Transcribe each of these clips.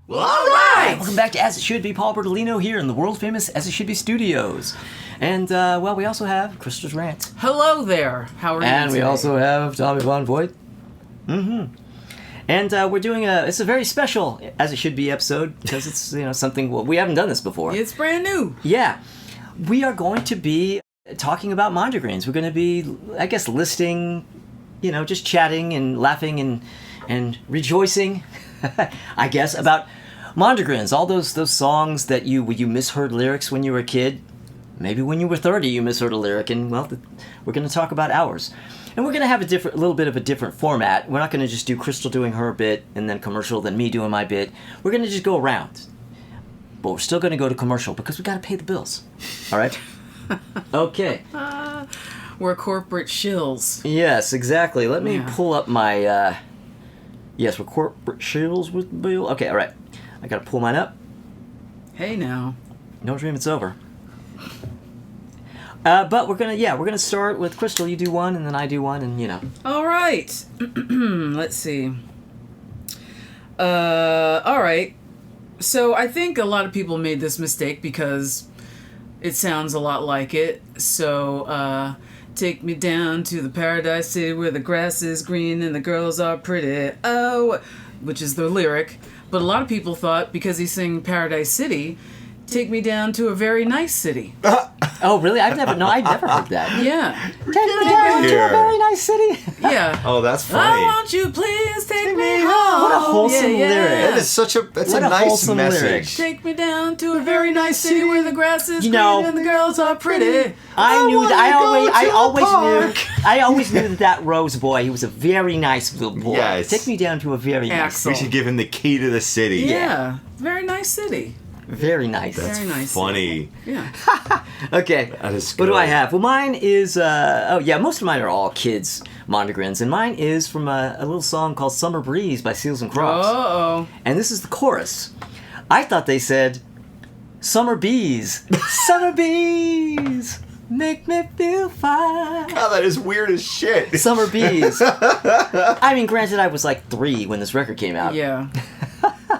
All right! Welcome back to As It Should Be. Paul Bertolino here in the world-famous As It Should Be studios. And, we also have Crystal's Rant. Hello there. How are you And today? we also have Tommy Von Voigt. Mm-hmm. And we're doing it's a very special As It Should Be episode, because it's, something, we haven't done this before. It's brand new. Yeah. We are going to be talking about mondegreens. We're going to be, I guess, listing, just chatting and laughing and rejoicing, I guess, about mondegreens. All those songs that you misheard lyrics when you were a kid. Maybe when you were 30 you misheard a lyric, and, we're going to talk about ours. And we're going to have a little bit of a different format. We're not going to just do Crystal doing her bit and then commercial, then me doing my bit. We're going to just go around. But we're still going to go to commercial because we got to pay the bills. All right? Okay. We're corporate shills. Yes, exactly. Let me pull up my... Yes, we're corporate shills with the bill. Okay, all right. I got to pull mine up. Hey now. No dream it's over. But we're gonna start with Crystal. You do one, and then I do one, and All right. Let's see. All right. So I think a lot of people made this mistake because it sounds a lot like it. So, take me down to the paradise city where the grass is green and the girls are pretty. Oh, which is the lyric. But a lot of people thought because he's singing Paradise City, take me down to a very nice city. Oh, really? I've never heard that. Yeah. Take me down to a very nice city. Yeah. Oh, that's funny. I want you, please take me home. What a wholesome lyric. That is that's a nice wholesome message. lyric. Take me down to a very nice city where the grass is green and the girls are pretty. I always knew that Rose boy. He was a very nice little boy. Yes. Take me down to a very nice Axel. We should give him the key to the city. Yeah. Very nice city. Very nice. That's Very nice. funny. Yeah. Okay. That is What do good. I have? Well, mine is, most of mine are all kids' mondegreens, and mine is from a little song called Summer Breeze by Seals and Crofts. Uh-oh. And this is the chorus. I thought they said, Summer bees, summer bees, make me feel fine. God, that is weird as shit. Summer bees. I mean, granted, I was like 3 when this record came out. Yeah.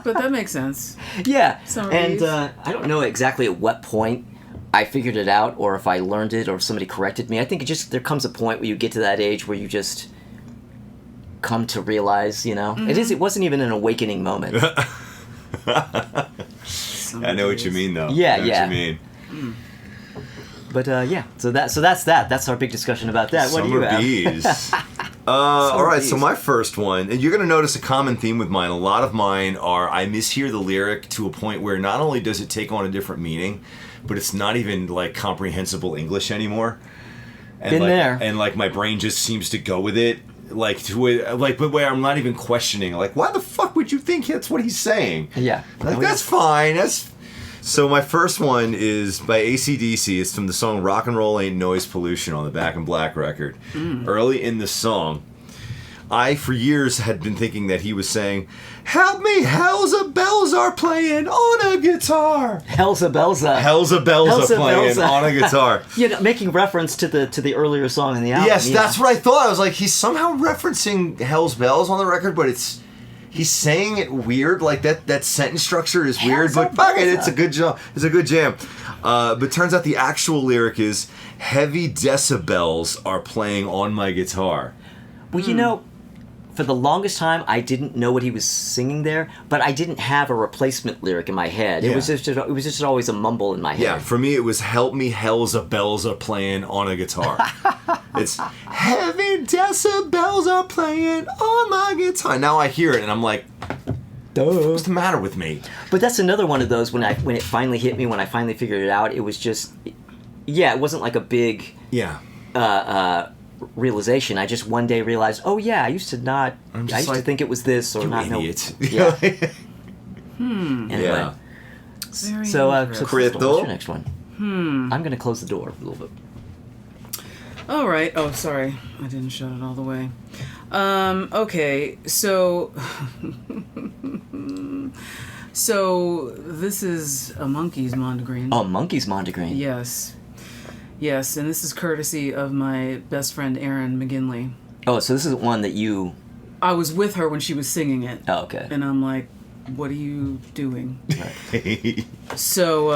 But that makes sense. Yeah. Summer and bees. I don't know exactly at what point I figured it out, or if I learned it, or if somebody corrected me. I think there comes a point where you get to that age where you just come to realize, Mm-hmm. It wasn't even an awakening moment. I know what you mean, though. Yeah, I know yeah. what you mean. But so that's that. That's our big discussion about that. What do you Summer have? bees. All right, so bees. my first one, and you're going to notice a common theme with mine. A lot of mine are I mishear the lyric to a point where not only does it take on a different meaning, but it's not even like comprehensible English anymore. And Been like, there. And like my brain just seems to go with it, but where I'm not even questioning, like, why the fuck would you think that's what he's saying? Yeah. Like, that's fine. So my first one is by AC/DC. It's from the song Rock and Roll Ain't Noise Pollution on the Back in Black record. Early in the song, I, for years, had been thinking that he was saying, help me, Helza Bells are playing on a guitar. Helza Belza. Helza Bells are Helza playing Belza. on a guitar. Making reference to the earlier song in the album. Yes, that's what I thought. I was like, he's somehow referencing Hell's Bells on the record, but he's saying it weird. Like that sentence structure is weird, but fuck it, it's a good jam. It's a good jam. But turns out the actual lyric is heavy decibels are playing on my guitar. Well, for the longest time, I didn't know what he was singing there, but I didn't have a replacement lyric in my head. It Yeah. was just always a mumble in my head. Yeah, for me it was help me, Hell's bells are playing on a guitar. It's heavy decibels are playing on my guitar. Now I hear it and I'm like, what's the matter with me? But that's another one of those when it finally hit me, when I finally figured it out. It was just, it wasn't like a big realization. I just one day realized, oh yeah, I used to think it was this or You not idiot. know. Yeah. Anyway. Yeah. Very So interesting. Crystal, Crystal? what's your next one? I'm gonna close the door a little bit. All right. Oh, sorry. I didn't shut it all the way. Okay. So... So, this is a monkey's mondegreen. Oh, monkey's mondegreen. Yes. Yes, and this is courtesy of my best friend, Erin McGinley. Oh, so this is one that you... I was with her when she was singing it. Oh, okay. And I'm like, what are you doing? So,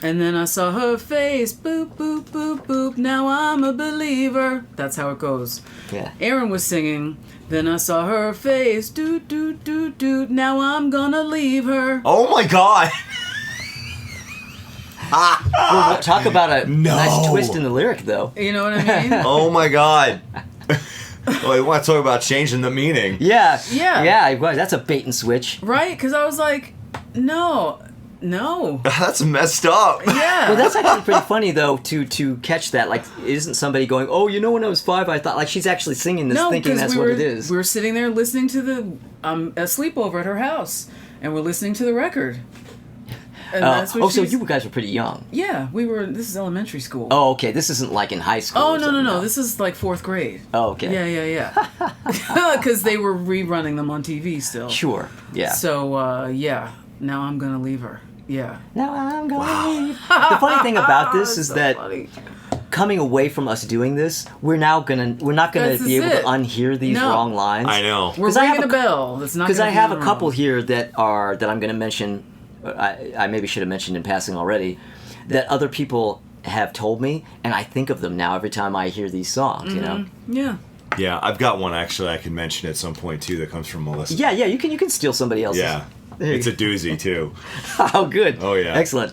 and then I saw her face, boop, boop, boop, boop, now I'm a believer. That's how it goes. Yeah. Aaron was singing, then I saw her face, doot, doot, doot, doot, now I'm gonna leave her. Oh my God. Well, talk about a No. nice twist in the lyric, though. You know what I mean? Oh my God. Oh, you want to talk about changing the meaning? Yeah. Yeah. Yeah, well, that's a bait and switch. Right? Because I was like, no. That's messed up. Yeah. Well, that's actually pretty funny, though, to catch that. Like, isn't somebody going, oh, you know, when I was 5, I thought, like, she's actually singing this, thinking 'cause that's what it is. We were sitting there listening to a sleepover at her house, and we're listening to the record. And that's what so she's- you guys were pretty young. Yeah, we were. This is elementary school. Oh, okay. This isn't like in high school. Oh, or no. something, This is like 4th grade. Oh, okay. Yeah. Because they were rerunning them on TV still. Sure. Yeah. So, yeah. Now I'm gonna leave her. Yeah. Now I'm going. The funny thing about this is So that funny. coming away from us doing this, we're not gonna This be is able to it. unhear these No. wrong lines. I know. We're 'Cause I have ringing a a bell. It's not Because gonna I be have a wrong. couple here that I'm going to mention. I maybe should have mentioned in passing already that other people have told me, and I think of them now every time I hear these songs. You know. Yeah. Yeah, I've got one actually I can mention at some point too that comes from Melissa. Yeah. You can steal somebody else's. Yeah. There you It's a doozy too. Oh, good. Oh, yeah. Excellent.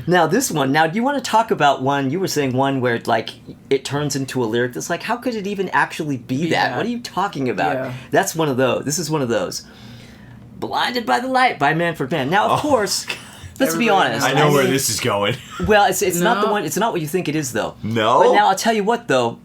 Now this one. Now, do you want to talk about one? You were saying one where like it turns into a lyric that's like, how could it even actually be that? Yeah. What are you talking about? Yeah. That's one of those. This is one of those. Blinded by the Light by Manfred Mann. Now, of course, let's be Everybody honest. I know where mean, this is going. Well, it's not the No. one. It's not what you think it is, though. No? But now I'll tell you what, though.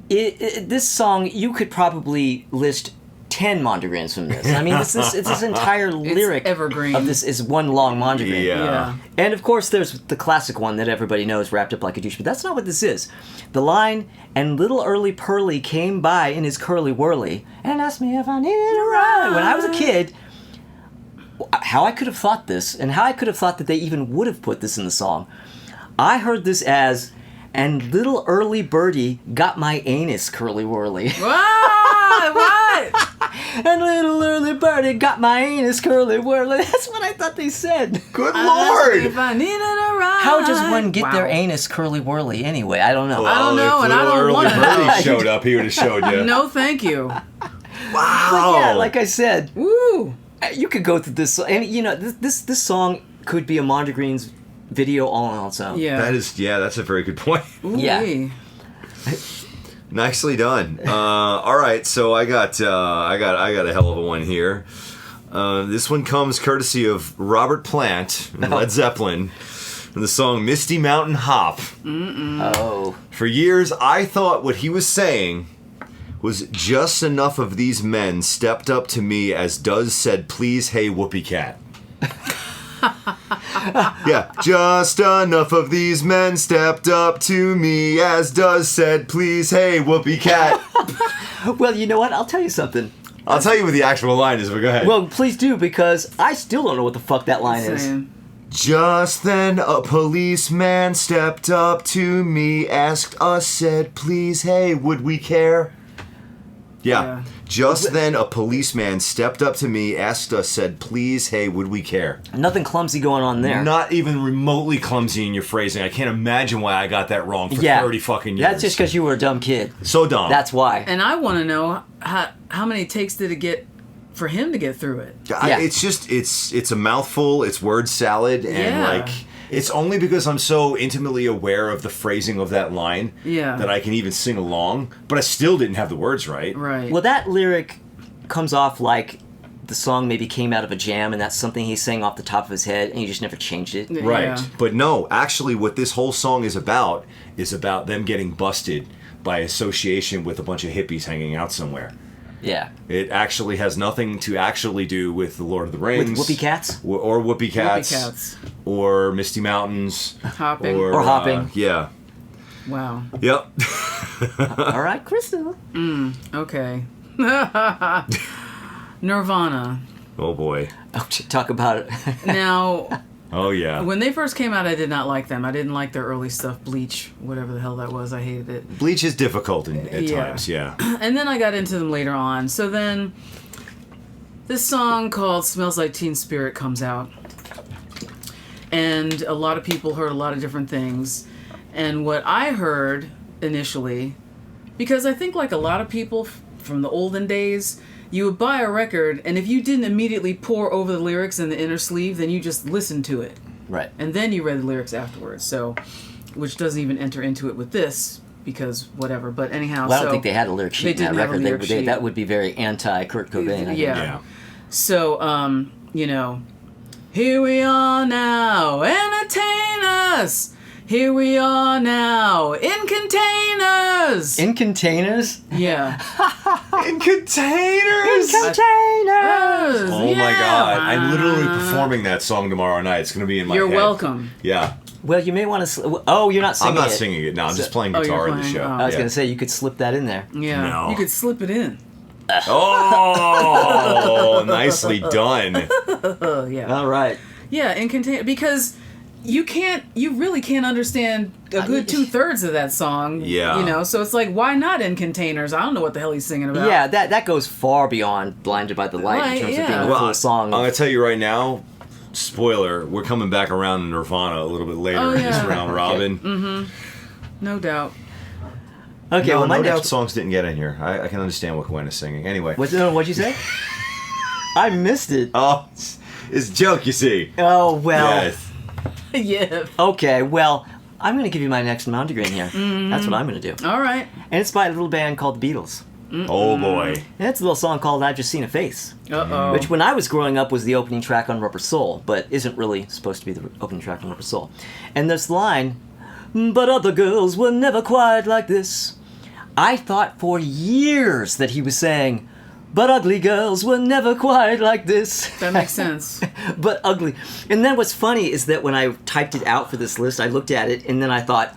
This song, you could probably list 10 mondegreens from this. I mean, it's this entire lyric evergreen. of this is one long mondegreen. Yeah. And of course, there's the classic one that everybody knows, wrapped up like a douche. But that's not what this is. The line, and little early Pearly came by in his curly whirly and asked me if I needed a ride. When I was a kid, how I could have thought this, and how I could have thought that they even would have put this in the song, I heard this as, and little early birdie got my anus curly whirly. What? And little early birdie got my anus curly whirly. That's what I thought they said. Good If Lord! I needed a ride. How does one get Wow. their anus curly whirly anyway? I don't know. I don't know, if and I little don't early wanna Birdie know. showed up, he would have showed you. No, thank you. Wow. Yeah, like I said, Woo. you could go through this, and you know, this song could be a mondegreens video all on its own. Yeah. That's a very good point. Yeah. Ooh-wee. Nicely done. All right, so I got a hell of a one here. This one comes courtesy of Robert Plant and Led Zeppelin, and the song "Misty Mountain Hop." Oh. For years, I thought what he was saying was just enough of these men stepped up to me as Duz said, "Please, hey, whoopee cat." Yeah, just enough of these men stepped up to me as Duz said, "Please, hey, whoopee cat." Well, you know what? I'll tell you something. I'll tell you what the actual line is, but go ahead. Well, please do, because I still don't know what the fuck that line is. Same. Just then a policeman stepped up to me, asked us, said, "Please, hey, would we care?" Yeah. Just then a policeman stepped up to me, asked us, said, "Please, hey, would we care?" Nothing clumsy going on there. Not even remotely clumsy in your phrasing. I can't imagine why I got that wrong for Yeah. 30 fucking years. That's just because you were a dumb kid. So dumb. That's why. And I want to know how many takes did it get for him to get through it? Yeah. It's just, it's a mouthful, it's word salad, and Yeah. like... It's only because I'm so intimately aware of the phrasing of that line that I can even sing along, but I still didn't have the words right. Right. Well, that lyric comes off like the song maybe came out of a jam, and that's something he sang off the top of his head, and he just never changed it. Right. Yeah. But no, actually what this whole song is about them getting busted by association with a bunch of hippies hanging out somewhere. Yeah. It actually has nothing to actually do with the Lord of the Rings. With whoopee cats? Or whoopee cats. Whoopee cats. Or Misty Mountains. Hopping. Or hopping. Yeah. Wow. Yep. All right, Crystal. Okay. Nirvana. Oh boy. Oh, talk about it. Now, Oh yeah. when they first came out, I did not like them. I didn't like their early stuff. Bleach, whatever the hell that was. I hated it. Bleach is difficult at Yeah. times, yeah. And then I got into them later on. So then, this song called Smells Like Teen Spirit comes out. And a lot of people heard a lot of different things. And what I heard initially, because I think like a lot of people from the olden days, you would buy a record, and if you didn't immediately pore over the lyrics in the inner sleeve, then you just listened to it. Right. And then you read the lyrics afterwards. So, which doesn't even enter into it with this, because whatever. But anyhow, Well, I don't think they had a lyric sheet in that didn't have a record. lyric sheet. That would be very anti-Kurt Cobain. I think. Yeah. So, you know, here we are now, entertain us. Here we are now, in containers. In containers? Yeah. In containers. Containers. Oh my God! I'm literally performing that song tomorrow night. It's gonna be in my You're head. welcome. Yeah. Well, you may want to... Oh, you're not singing I'm not it. singing it. No, I'm just playing Oh, you're guitar in the playing? show. Oh. I was Yeah. going to say, you could slip that in there. Yeah. No. You could slip it in. Oh, nicely done. Yeah. All right. Yeah, in container, because you really can't understand a good 2/3 of that song. Yeah. You know, so it's like, why not in containers? I don't know what the hell he's singing about. Yeah, that goes far beyond Blinded by the Light in terms of being a Well, full song. I'm gonna tell you right now. Spoiler: we're coming back around to Nirvana a little bit later Oh, in this yeah. round robin. No doubt. Okay, No, well, my no doubt next... songs didn't get in here. I can understand what Gwen is singing. Anyway. What'd you say? I missed it. Oh, it's a joke, you see. Oh, well... Yes. Yeah. Okay, well, I'm going to give you my next Mondegreen here. That's what I'm going to do. All right. And it's by a little band called the Beatles. Oh boy. And it's a little song called I've Just Seen a Face. Uh-oh. Which, when I was growing up, was the opening track on Rubber Soul, but isn't really supposed to be the opening track on Rubber Soul. And this line, but other girls were never quite like this. I thought for years that he was saying, but ugly girls were never quite like this. That makes sense. But ugly. And then what's funny is that when I typed it out for this list, I looked at it, and then I thought,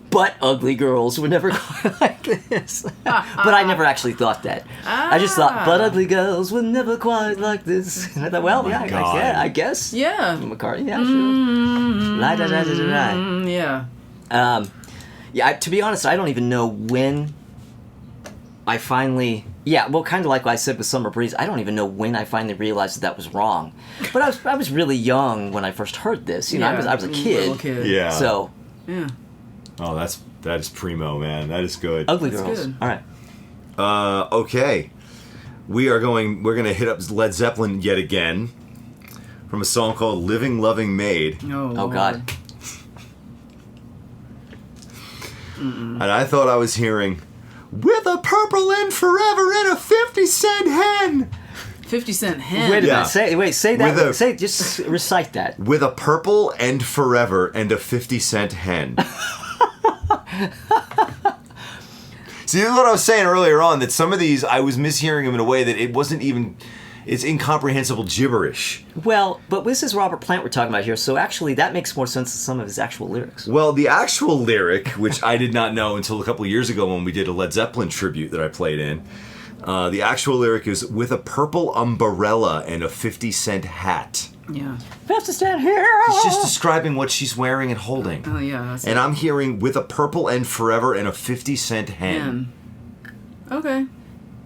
but ugly girls were never quite like this. But I never actually thought that. I just thought, but ugly girls were never quite like this. And I thought, well, yeah, God. I guess. Yeah. McCartney, yeah, sure. La-da-da-da-da-da. Yeah. Yeah, to be honest, I don't even know when I finally... Yeah, well, kind of like what I said with Summer Breeze, I don't even know when I finally realized that was wrong. But I was really young when I first heard this. You know, I was a kid. Little kid. Yeah. So, Yeah. Oh, that is primo, man. That is good. ugly That's girls. good. All right. Okay. We're gonna hit up Led Zeppelin yet again from a song called Living Loving Maid. Oh, God. And I thought I was hearing with a purple and forever and a 50-cent hen. 50 Cent hen. Wait a Yeah. minute. Say that. With a- Just recite that. With a purple and forever and a 50-cent hen. See, this is what I was saying earlier on, that some of these, I was mishearing them in a way that it wasn't even, it's incomprehensible gibberish. Well, but this is Robert Plant we're talking about here, so actually that makes more sense than some of his actual lyrics. Well, the actual lyric, which I did not know until a couple of years ago when we did a Led Zeppelin tribute that I played in, the actual lyric is, with a purple umbrella and a 50-cent hat. Yeah. We have to stand here. It's just describing what she's wearing and holding. Oh, yeah. That's And I'm hearing with a purple and forever and a 50-cent hen. hen. Okay.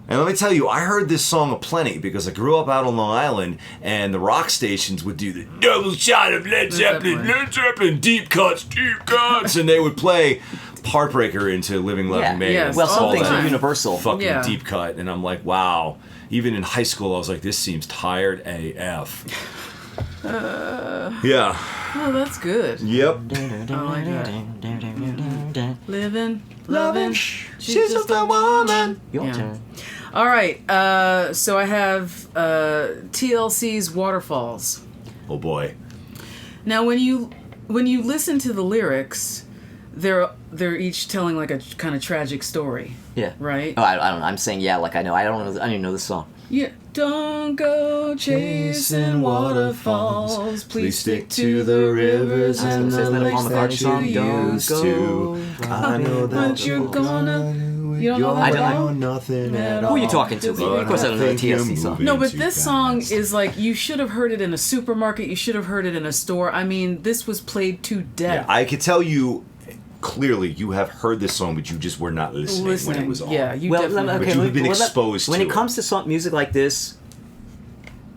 And let me tell you, I heard this song aplenty because I grew up out on Long Island, and the rock stations would do the double shot of Led Zeppelin, deep cuts, and they would play Heartbreaker into Living Loving Yeah. Maid. Yes. Well, all some the things are time. universal. Fucking Yeah. deep cut, and I'm like, wow. Even in high school, I was like, this seems tired AF. Yeah. Oh, that's good. Yep. I like that. Living, loving. She's just a woman. Your Yeah. turn. All right. So I have TLC's Waterfalls. Oh boy. Now, when you listen to the lyrics, they're each telling like a kind of tragic story, Yeah. right? Oh, I don't know. I'm saying yeah, like I know. I don't even know the song. Yeah. Don't go chasing waterfalls. Please stick to the rivers and Isn't the that a Paul lakes McCartney that song? you Don't used go to. I know that But you're gonna. You don't know I that don't- song? nothing at Who are you all. talking to? Of course I don't know the TLC song. No, but this song is like, you should have heard it in a supermarket. You should have heard it in a store. I mean, this was played to Yeah, death. I could tell you clearly you have heard this song, but you just were not listening when it was on. Yeah, you Well, definitely. okay, But you've been well, exposed when to it it. comes to music like this,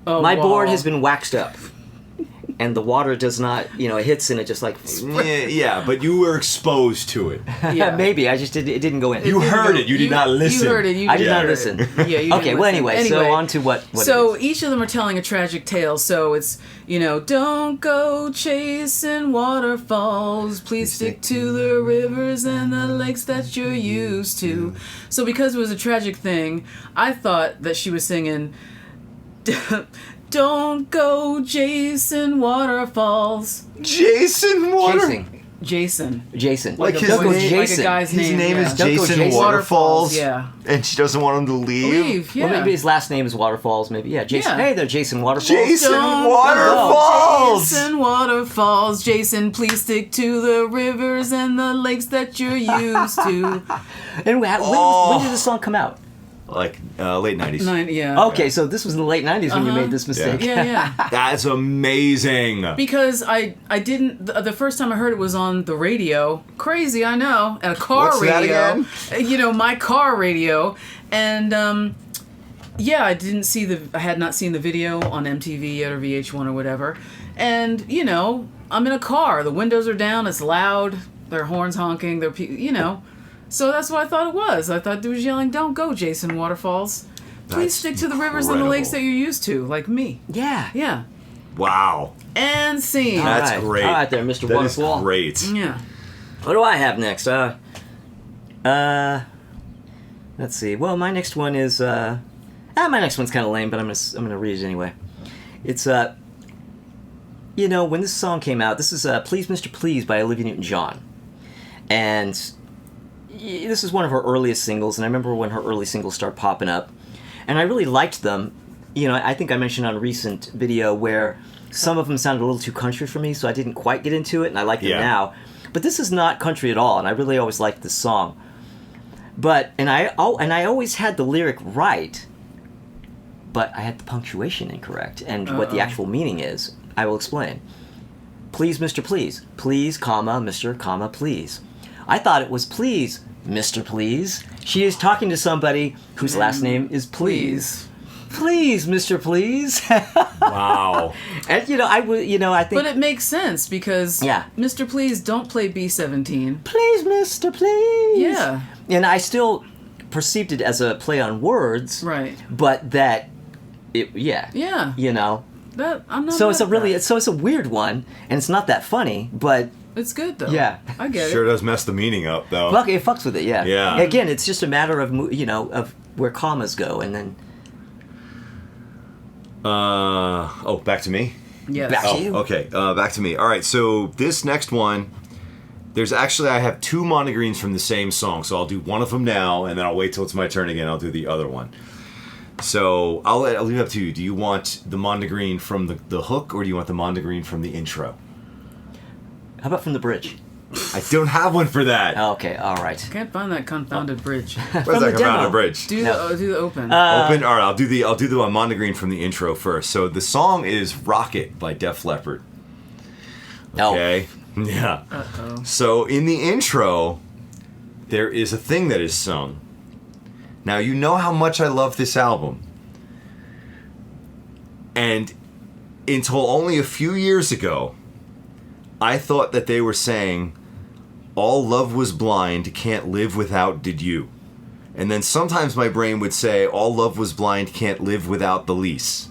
Oh, My board wow. has been waxed up. And the water does not, it hits and it just like... Yeah, but you were exposed to it. Yeah. Maybe, it didn't go in. You heard it, you did not listen. You heard it. You I did didn't not hear listen. it. Yeah, you Okay, didn't well, listen. anyway, so on to what So it is. each of them are telling a tragic tale. So it's, don't go chasing waterfalls. Please stick to the rivers and the lakes that you're used to. So because it was a tragic thing, I thought that she was singing... Don't go chasing waterfalls. Jason Water. Jason. Like a his boy's name- name, Jason. Like a guy's His name is Don't go Jason Jason Waterfalls. Yeah. And she doesn't want him to leave. Yeah. Well, maybe his last name is Waterfalls. Maybe, yeah. Jason. Yeah. Hey there, Jason Waterfalls. Jason Don't Waterfalls. go Jason Waterfalls. Jason, please stick to the rivers and the lakes that you're used to. And when did the song come out? Like late 90s. Yeah. Okay, so this was in the late 90s when you made this mistake. Yeah. That's amazing. Because I didn't, the first time I heard it was on the radio. Crazy, I know. At a car What's that radio. again? My car radio. And, I had not seen the video on MTV yet or VH1 or whatever. And, I'm in a car. The windows are down. It's loud. There are horns honking. So that's what I thought it was. I thought it was yelling, "Don't go, Jason Waterfalls. Please That's stick to the rivers and the lakes that incredible. you're used to, like me." Yeah. Yeah. Wow. And scene. That's All right. great. All right there, Mr. That is Waterfall. great. Yeah. What do I have next? Let's see. Well, my next one is my next one's kind of lame, but I'm gonna read it anyway. It's when this song came out, this is "Please Mr. Please" by Olivia Newton-John, and this is one of her earliest singles, and I remember when her early singles started popping up, and I really liked them. I think I mentioned on a recent video where some of them sounded a little too country for me, so I didn't quite get into it, and I like them now. But this is not country at all, and I really always liked this song. And I always had the lyric right, but I had the punctuation incorrect, and what the actual meaning is, I will explain. Please, Mr. Please. Please, comma, Mr., comma, please. I thought it was please, Mr. Please. She is talking to somebody whose last name is Please. Please, Mr. Please. Wow. And I think. But it makes sense because Mr. Please don't play B-17. Please, Mr. Please. Yeah. And I still perceived it as a play on words. Right. But that, Yeah. That I'm not. So it's mad at that. it's a weird one, and it's not that funny, but It's good though. Yeah. I get Sure it. does mess the meaning up, though. it fucks with it. Yeah. Yeah. Again, it's just a matter of of where commas go, and then Back to me? Yes. Back to you. Okay, back to me. All right, so this next one, I have two mondegreens from the same song, so I'll do one of them now, and then I'll wait till it's my turn again. I'll do the other one. So I'll leave it up to you. Do you want the mondegreen from the hook, or do you want the mondegreen from the intro? How about from the bridge? I don't have one for that. Okay, all right. Can't find that confounded bridge. Where's from that the come out demo. of bridge? Do the open. Open. All right, I'll do the mondegreen from the intro first. So the song is "Rocket" by Def Leppard. Okay. Yeah. Uh-oh. So in the intro, there is a thing that is sung. Now you know how much I love this album, and until only a few years ago, I thought that they were saying, "All love was blind, can't live without did you." And then sometimes my brain would say, "All love was blind, can't live without the lease."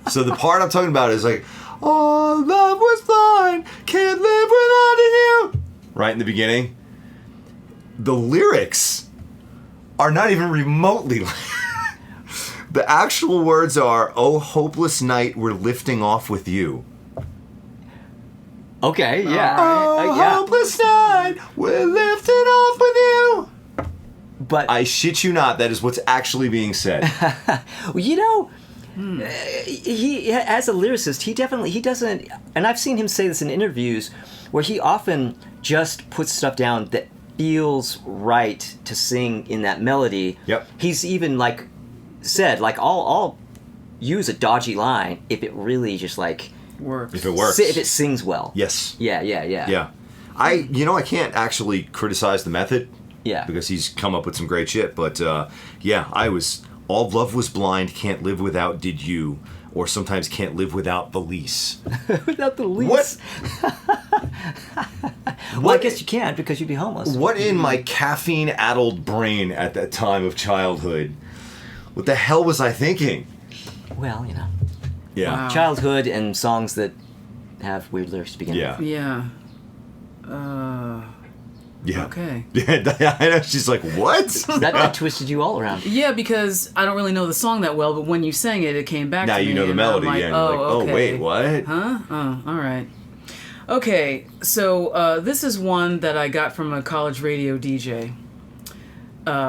So the part I'm talking about is like, "All love was blind, can't live without you." Right in the beginning. The lyrics are not even remotely the actual words are, "Oh, hopeless night, we're lifting off with you." Okay, yeah. Oh, yeah. hopeless night, we're lifting off with you. But I shit you not, that is what's actually being said. he as a lyricist, he doesn't, and I've seen him say this in interviews where he often just puts stuff down that feels right to sing in that melody. Yep. He's even said I'll use a dodgy line if it really just Works. If it works. if it sings well. Yes. Yeah. Yeah. I can't actually criticize the method Yeah. because he's come up with some great shit, but I was All love was blind, can't live without did you, or sometimes can't live without the lease. Without the lease. What? Well, I guess you can't because you'd be homeless. What in my caffeine-addled brain at that time of childhood? What the hell was I thinking? Well, you know. Yeah. Wow. Childhood and songs that have weird lyrics to begin Yeah. with. Yeah. Yeah. Okay. Yeah, I know. She's like, what? That twisted you all around. Yeah, because I don't really know the song that well, but when you sang it, it came back Now to me. you know the and melody, I'm like, yeah. And you're like, oh, okay. wait, what? Huh? Oh, all right. Okay, so this is one that I got from a college radio DJ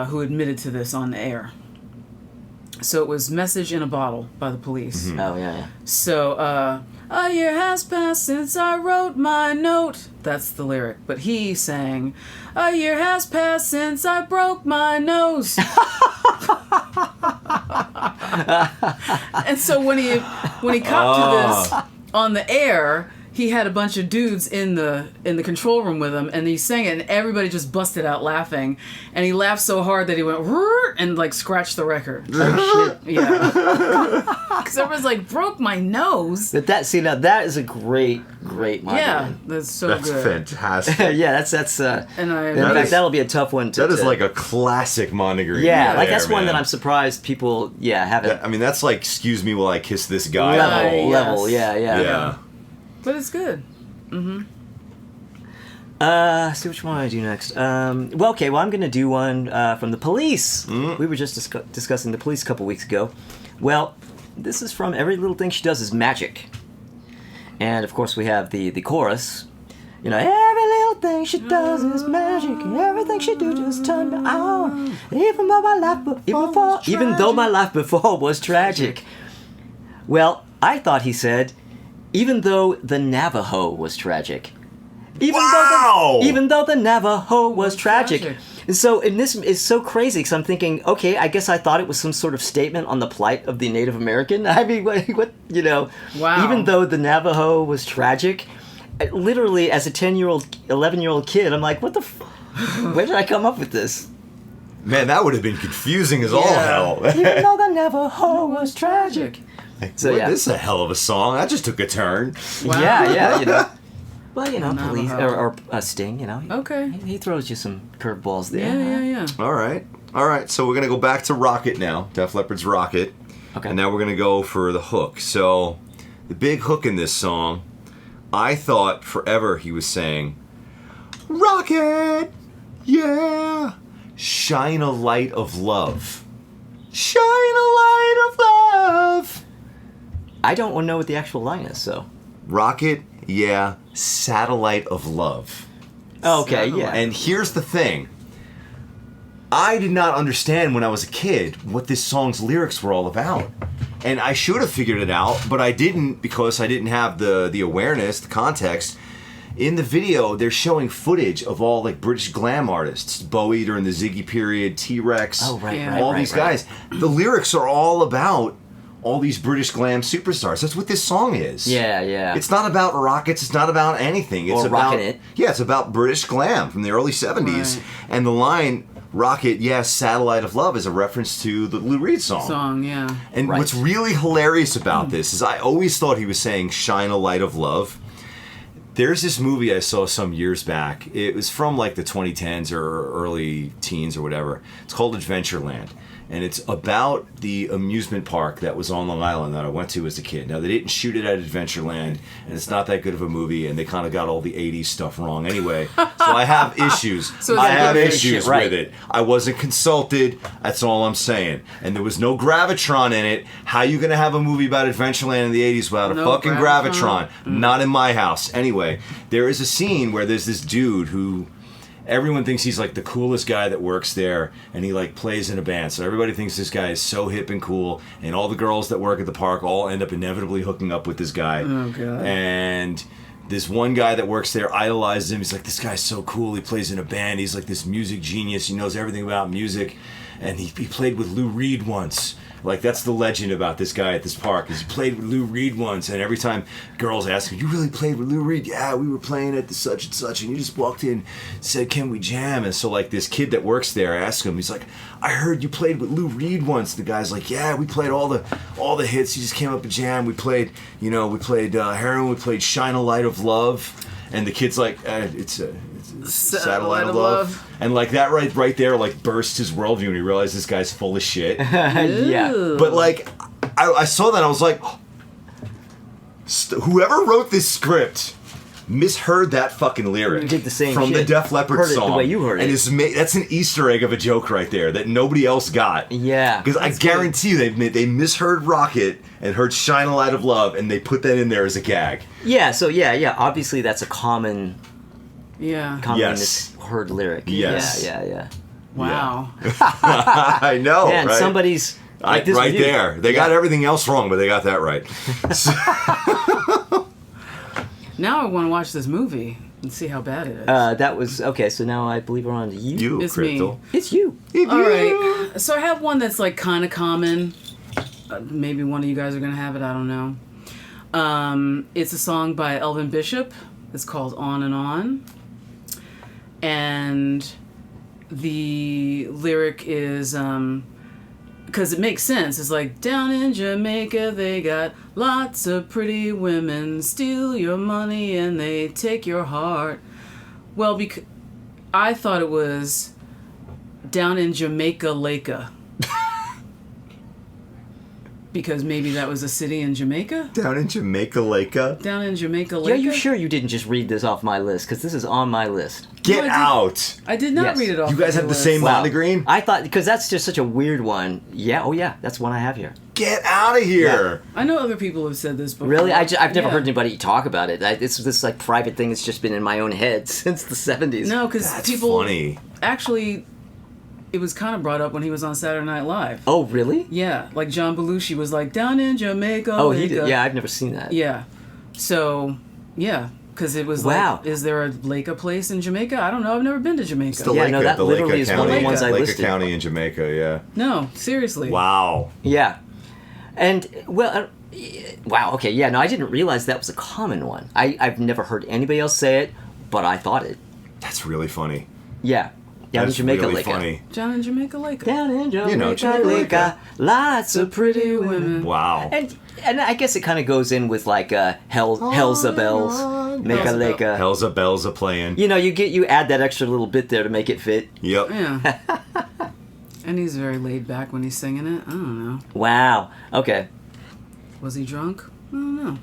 who admitted to this on the air. So it was Message in a Bottle by the Police. Mm-hmm. Oh, yeah. So, a year has passed since I wrote my note. That's the lyric. But he sang, a year has passed since I broke my nose. And so when he copped to this on the air, he had a bunch of dudes in the control room with him, and he sang it, and everybody just busted out laughing. And he laughed so hard that he went "Rrr," and like scratched the record. Oh, shit. Yeah, because everyone's like broke my nose. Now that is a great Yeah, monument. that's so That's good. fantastic. Yeah, that's And I in fact, is- that'll be a tough one to. That is like a classic mondegreen. yeah, right like there, that's one man. that I'm surprised people haven't I mean, that's like, excuse me while I kiss this guy. level. Yes. Yeah. Yeah. But it's good. See which one I do next. I'm going to do one from the Police. We were just discussing the Police a couple weeks ago. Well, this is from Every Little Thing She Does Is Magic. And, of course, we have the chorus. You know, every little thing she does is magic, and everything she do just turn me on. Even though my life before was tragic. Well, I thought he said, even though the Navajo was tragic. Even though the Navajo was tragic. And this is so crazy because I'm thinking, okay, I guess I thought it was some sort of statement on the plight of the Native American. I mean, what you know? Wow. Even though the Navajo was tragic, literally as a 10-year-old, 11-year-old kid, I'm like, where did I come up with this? Man, that would have been confusing as all hell. Even though the Navajo was tragic. So Well, this is a hell of a song. That just took a turn. Wow. Yeah, you know. Well, you know, Navajo. Police or Sting, you know. Okay. He throws you some curveballs there. Yeah. All right. So we're going to go back to Rocket now. Def Leppard's Rocket. Okay. And now we're going to go for the hook. So the big hook in this song, I thought forever he was saying, Rocket, yeah, shine a light of love. Shine a light of love. I don't know what the actual line is, so. Rocket, yeah, satellite of love. Oh, okay, yeah. And here's the thing. I did not understand when I was a kid what this song's lyrics were all about. And I should have figured it out, but I didn't because I didn't have the awareness, the context. In the video, they're showing footage of all like British glam artists, Bowie during the Ziggy period, T-Rex, Oh, right, Yeah. right, all right, these right. guys. The lyrics are all about all these British glam superstars. That's what this song is. Yeah. It's not about rockets. It's not about anything. It's Or about rocking it. Yeah, it's about British glam from the early '70s. Right. And the line "Rocket, yes, satellite of love" is a reference to the Lou Reed song. Yeah. And Right. what's really hilarious about this is I always thought he was saying "Shine a light of love." There's this movie I saw some years back. It was from like the 2010s or early teens or whatever. It's called Adventureland. And it's about the amusement park that was on Long Island that I went to as a kid. Now, they didn't shoot it at Adventureland, and it's not that good of a movie, and they kind of got all the 80s stuff wrong anyway. So I have issues. So I it's have like issues shit, right. with it. I wasn't consulted. That's all I'm saying. And there was no Gravitron in it. How you going to have a movie about Adventureland in the 80s without a No fucking Gravitron? Gravitron? Not in my house. Anyway, there is a scene where there's this dude who everyone thinks he's like the coolest guy that works there, and he like plays in a band. So everybody thinks this guy is so hip and cool, and all the girls that work at the park all end up inevitably hooking up with this guy. Oh, God. And this one guy that works there idolizes him. He's like, this guy's so cool. He plays in a band. He's like this music genius. He knows everything about music. and he played with Lou Reed once. Like, that's the legend about this guy at this park, is he played with Lou Reed once, and every time girls ask him, you really played with Lou Reed? Yeah, we were playing at the such and such, and you just walked in and said, can we jam? And so, like, this kid that works there asks him, he's like, I heard you played with Lou Reed once. The guy's like, yeah, we played all the hits. You just came up and jammed. We played, Heroin, we played Shine a Light of Love. And the kid's like, it's Satellite of Love. And like that right there, like burst his worldview, and he realized this guy's full of shit. Yeah. But like, I saw that, I was like, whoever wrote this script misheard that fucking lyric. Did the same from shit. the Def Leppard Heard it song. the way you heard it. And that's an Easter egg of a joke right there that nobody else got. Yeah. Because I guarantee you they misheard Rocket and heard Shine a Light of Love, and they put that in there as a gag. Yeah, so yeah. Obviously, that's a common Yes. misheard lyric. Yes. Yeah. Wow. I know, Man, right? somebody's... Like this right review. there. They got everything else wrong, but they got that right. Now I want to watch this movie and see how bad it is. That was... Okay, so now I believe we're on to you. You, It's Crystal. me. It's you. All right. So I have one that's like kind of common. Maybe one of you guys are going to have it. I don't know. It's a song by Elvin Bishop. It's called On and On. And the lyric is... because it makes sense. It's like, down in Jamaica, they got lots of pretty women, steal your money and they take your heart. Well, I thought it was down in Jamaica, Laka. Because maybe that was a city in Jamaica? Down in Jamaica, Laka. Down in Jamaica, Laka? Yeah, you sure you didn't just read this off my list? Because this is on my list. Get No, out. I did not Yes. read it off. You guys your have the list. same Wow. mondegreen? I thought... Because that's just such a weird one. Yeah, oh yeah, that's one I have here. Get out of here. I know other people have said this before. Really? I've never Yeah. heard anybody talk about it. It's this like private thing that's just been in my own head since the 70s. No, because That's people... funny. Actually, it was kind of brought up when he was on Saturday Night Live. Oh, really? Yeah, like John Belushi was like, down in Jamaica, Oh, he Laka. did. Yeah, I've never seen that. Yeah. So, yeah, because it was Wow. like, is there a Laka place in Jamaica? I don't know. I've never been to Jamaica. It's the Yeah, Laka, no, that the literally Laka is County, one of the ones I Laka listed. County in Jamaica, yeah. No, seriously. Wow. Yeah. And, well, wow, okay, yeah, no, I didn't realize that was a common one. I've never heard anybody else say it, but I thought it. That's really funny. Yeah. Down in That's Jamaica, really Laka. funny. Down in Jamaica, Laka. Down in Jamaica, Jamaica, Laka, lots of pretty women. Wow. And I guess it kind of goes in with like Hell's a Bells, Make a Hell's a Bell. Laka. Hell's a bells a playing. You know, you add that extra little bit there to make it fit. Yep. Yeah. And he's very laid back when he's singing it. I don't know. Wow. Okay. Was he drunk? I don't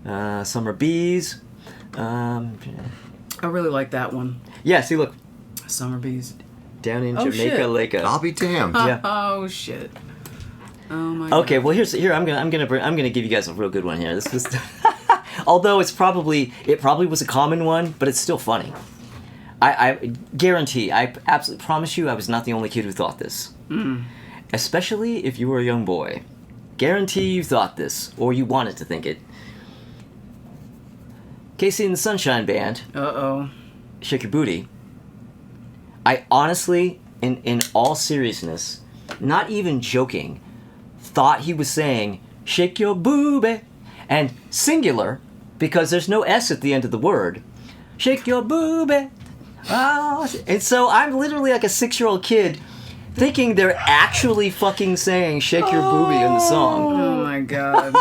know. Summer Bees. I really like that one. Yeah. See, look, Summer Bees. down in Oh, Jamaica, shit. Laka. I'll be damned. Yeah. Oh, shit. Oh, my God. Okay. Well, here I'm gonna give you guys a real good one here. This was, although it probably was a common one, but it's still funny. I guarantee, I absolutely promise you, I was not the only kid who thought this. Especially if you were a young boy. Guarantee you thought this, or you wanted to think it. Casey and the Sunshine Band, Uh-oh. Shake Your Booty. I honestly, in all seriousness, not even joking, thought he was saying, shake your booby, and singular, because there's no S at the end of the word. Shake your booby. Oh. And so I'm literally like a 6-year-old kid thinking they're actually fucking saying shake your booby in the song. Oh, my God.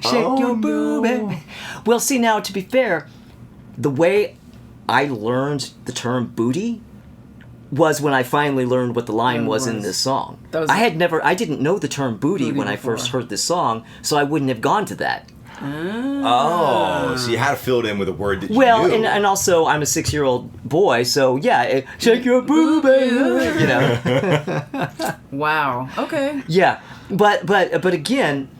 Shake your booby. Well, see, now, to be fair, the way I learned the term booty was when I finally learned what the line was in this song. I didn't know the term booty when I first heard this song, so I wouldn't have gone to that. Oh, so you had to fill it in with a word that you Well, knew. and also I'm a 6-year-old boy, so yeah, shake your booby, you know. Wow. Okay. Yeah, but again,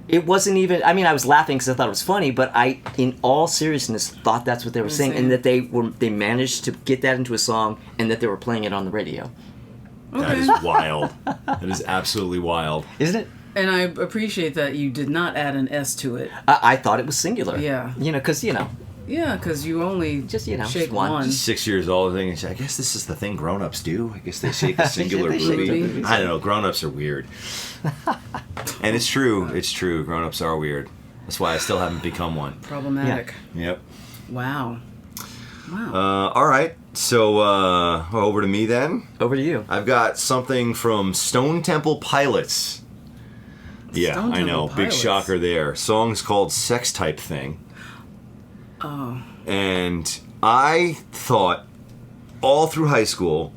it wasn't even. I mean, I was laughing because I thought it was funny, but I, in all seriousness, thought that's what they were saying, and that they managed to get that into a song, and that they were playing it on the radio. That is wild. That is absolutely wild. Isn't it? And I appreciate that you did not add an S to it. I thought it was singular. Yeah. You know, because Yeah, because you only Just, you know, shake just one. one. 6 years old, I guess this is the thing grown-ups do. I guess they shake a singular They shake booby. the boobies. I don't know. Grown-ups are weird. And it's true. It's true. Grown-ups are weird. That's why I still haven't become one. Problematic. Yep. Wow. Wow. All right. So over to me then. Over to you. I've got something from Stone Temple Pilots. Yeah, Stone I know. Temple Big Pilots. shocker there. Song's called Sex Type Thing. Oh. And I thought all through high school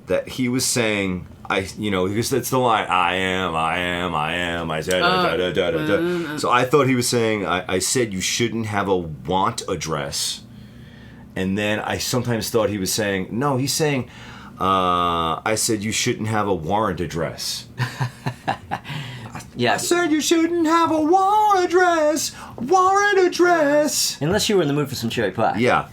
that he was saying, because that's the line, I said, da, da, da, da, da. So I thought he was saying, I said you shouldn't have a want address. And then I sometimes thought he was saying, no, he's saying, I said you shouldn't have a warrant address. Yeah. I said you shouldn't have a warrant address. Unless you were in the mood for some cherry pie. Yeah.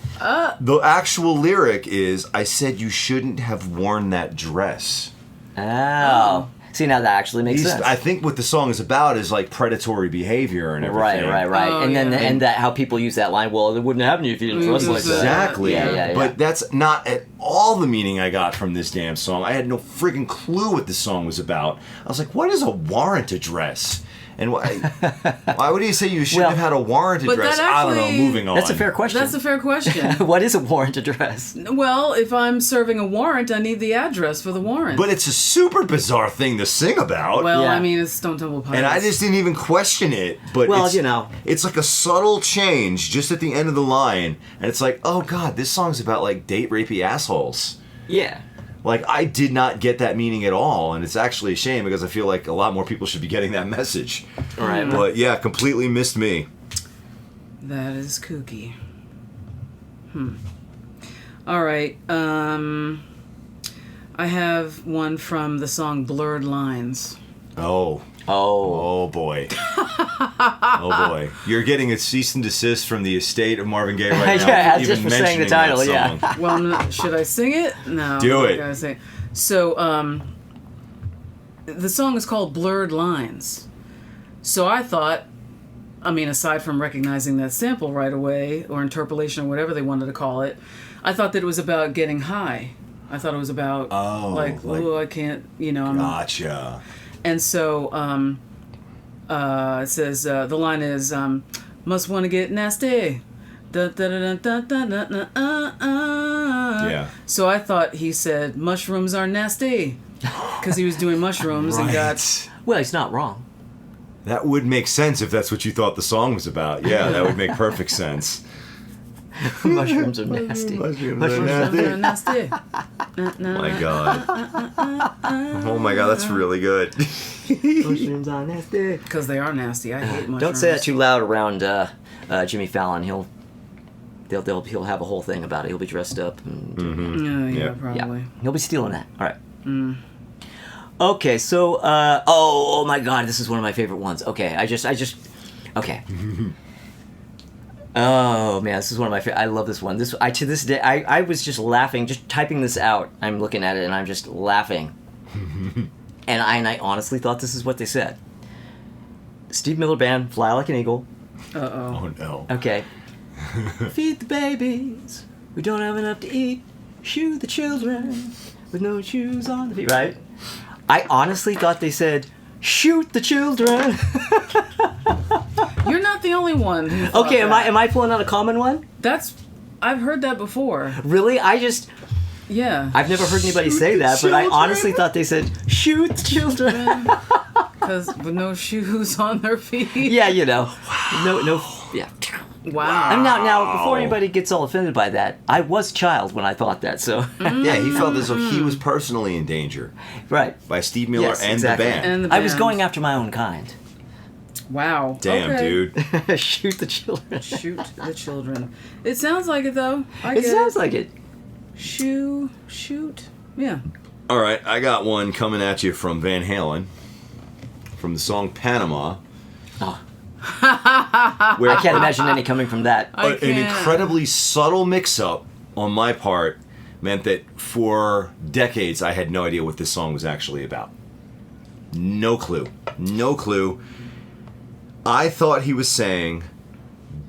The actual lyric is, I said you shouldn't have worn that dress. Oh. See, now that actually makes sense. I think what the song is about is like predatory behavior and everything. Right. Oh, and then yeah. and that how people use that line. Well, it wouldn't happen to you if you didn't dress like that. Exactly. Yeah. But that's not at all the meaning I got from this damn song. I had no friggin' clue what this song was about. I was like, what is a warrant address? And why would he say you shouldn't have had a warrant But address? that I don't know, actually- moving on. That's a fair question. That's a fair question. What is a warrant address? Well, if I'm serving a warrant, I need the address for the warrant. But it's a super bizarre thing to sing about. well, Yeah. I mean, it's Stone Temple Pilots. And I just didn't even question it. But Well, it's, you know. it's like a subtle change just at the end of the line. And it's like, oh God, this song's about like date rapey assholes. Yeah. Like, I did not get that meaning at all. And it's actually a shame because I feel like a lot more people should be getting that message. All right. But yeah, completely missed me. That is kooky. All right. I have one from the song Blurred Lines. Oh. Oh. Oh boy. Oh boy. You're getting a cease and desist from the estate of Marvin Gaye right now. Yeah, for just for saying the mentioning title, that yeah. song. Well, should I sing it? No. Do it. I gotta sing. So, the song is called Blurred Lines. So I thought, aside from recognizing that sample right away, or interpolation, or whatever they wanted to call it, I thought that it was about getting high. I thought it was about, I can't, I'm Gotcha. And so it says, the line is, must want to get nasty. Da, da, da, da, da, da, da, Yeah. So I thought he said, mushrooms are nasty. Because he was doing mushrooms and got... Well, he's not wrong. That would make sense if that's what you thought the song was about. Yeah, that would make perfect sense. Mushrooms are nasty. Mushrooms are They're nasty. nasty. My God. Oh my God, that's really good. Mushrooms are nasty. Because they are nasty. I hate mushrooms. Don't say that too loud around Jimmy Fallon. He'll have a whole thing about it. He'll be dressed up. And, Yeah, Yeah. probably. yeah, he'll be stealing that. All right. Okay, so oh my God, this is one of my favorite ones. Okay, I just okay. Oh man, this is one of my favorite. I love this one. To this day, I was just laughing, just typing this out. I'm looking at it and I'm just laughing. and I honestly thought this is what they said. Steve Miller Band, Fly Like an Eagle. Uh-oh. Oh no. Okay. Feed the babies. We don't have enough to eat. Shoe the children with no shoes on the feet. Right? I honestly thought they said, shoot the children. You're not the only one who thought Okay, that. am I pulling out a common one? I've heard that before. Really? Yeah. I've never heard anybody say that, but I honestly thought they said, shoot the children. Because with no shoes on their feet. Yeah, no, yeah. Wow. Now, before anybody gets all offended by that, I was a child when I thought that, so. Yeah, he felt as though he was personally in danger Right. by Steve Miller Yes, and exactly. the band. And the I was band. going after my own kind. Wow. Damn, Okay. dude. Shoot the children. Shoot the children. It sounds like it, though. I It get sounds like it. Shoot. Yeah. All right, I got one coming at you from Van Halen, from the song Panama. Oh. Where I can't imagine any coming from that. an can't. incredibly subtle mix-up on my part meant that for decades I had no idea what this song was actually about. No clue. I thought he was saying,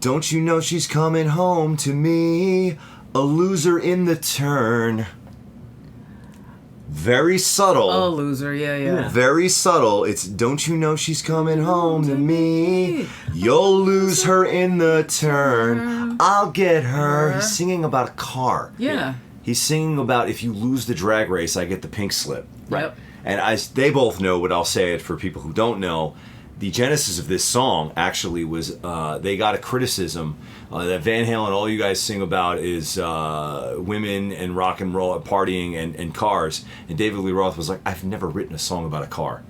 Don't you know she's coming home to me? A loser in the turn. Very subtle. Oh, loser, yeah. Very subtle. It's don't you know she's coming home to me? You'll lose her in the turn. I'll get her. He's singing about a car. Yeah. He's singing about if you lose the drag race, I get the pink slip. Right. Yep. And they both know, but I'll say it for people who don't know. The genesis of this song actually was they got a criticism that Van Halen, all you guys sing about is women and rock and roll, partying and cars. And David Lee Roth was like, I've never written a song about a car.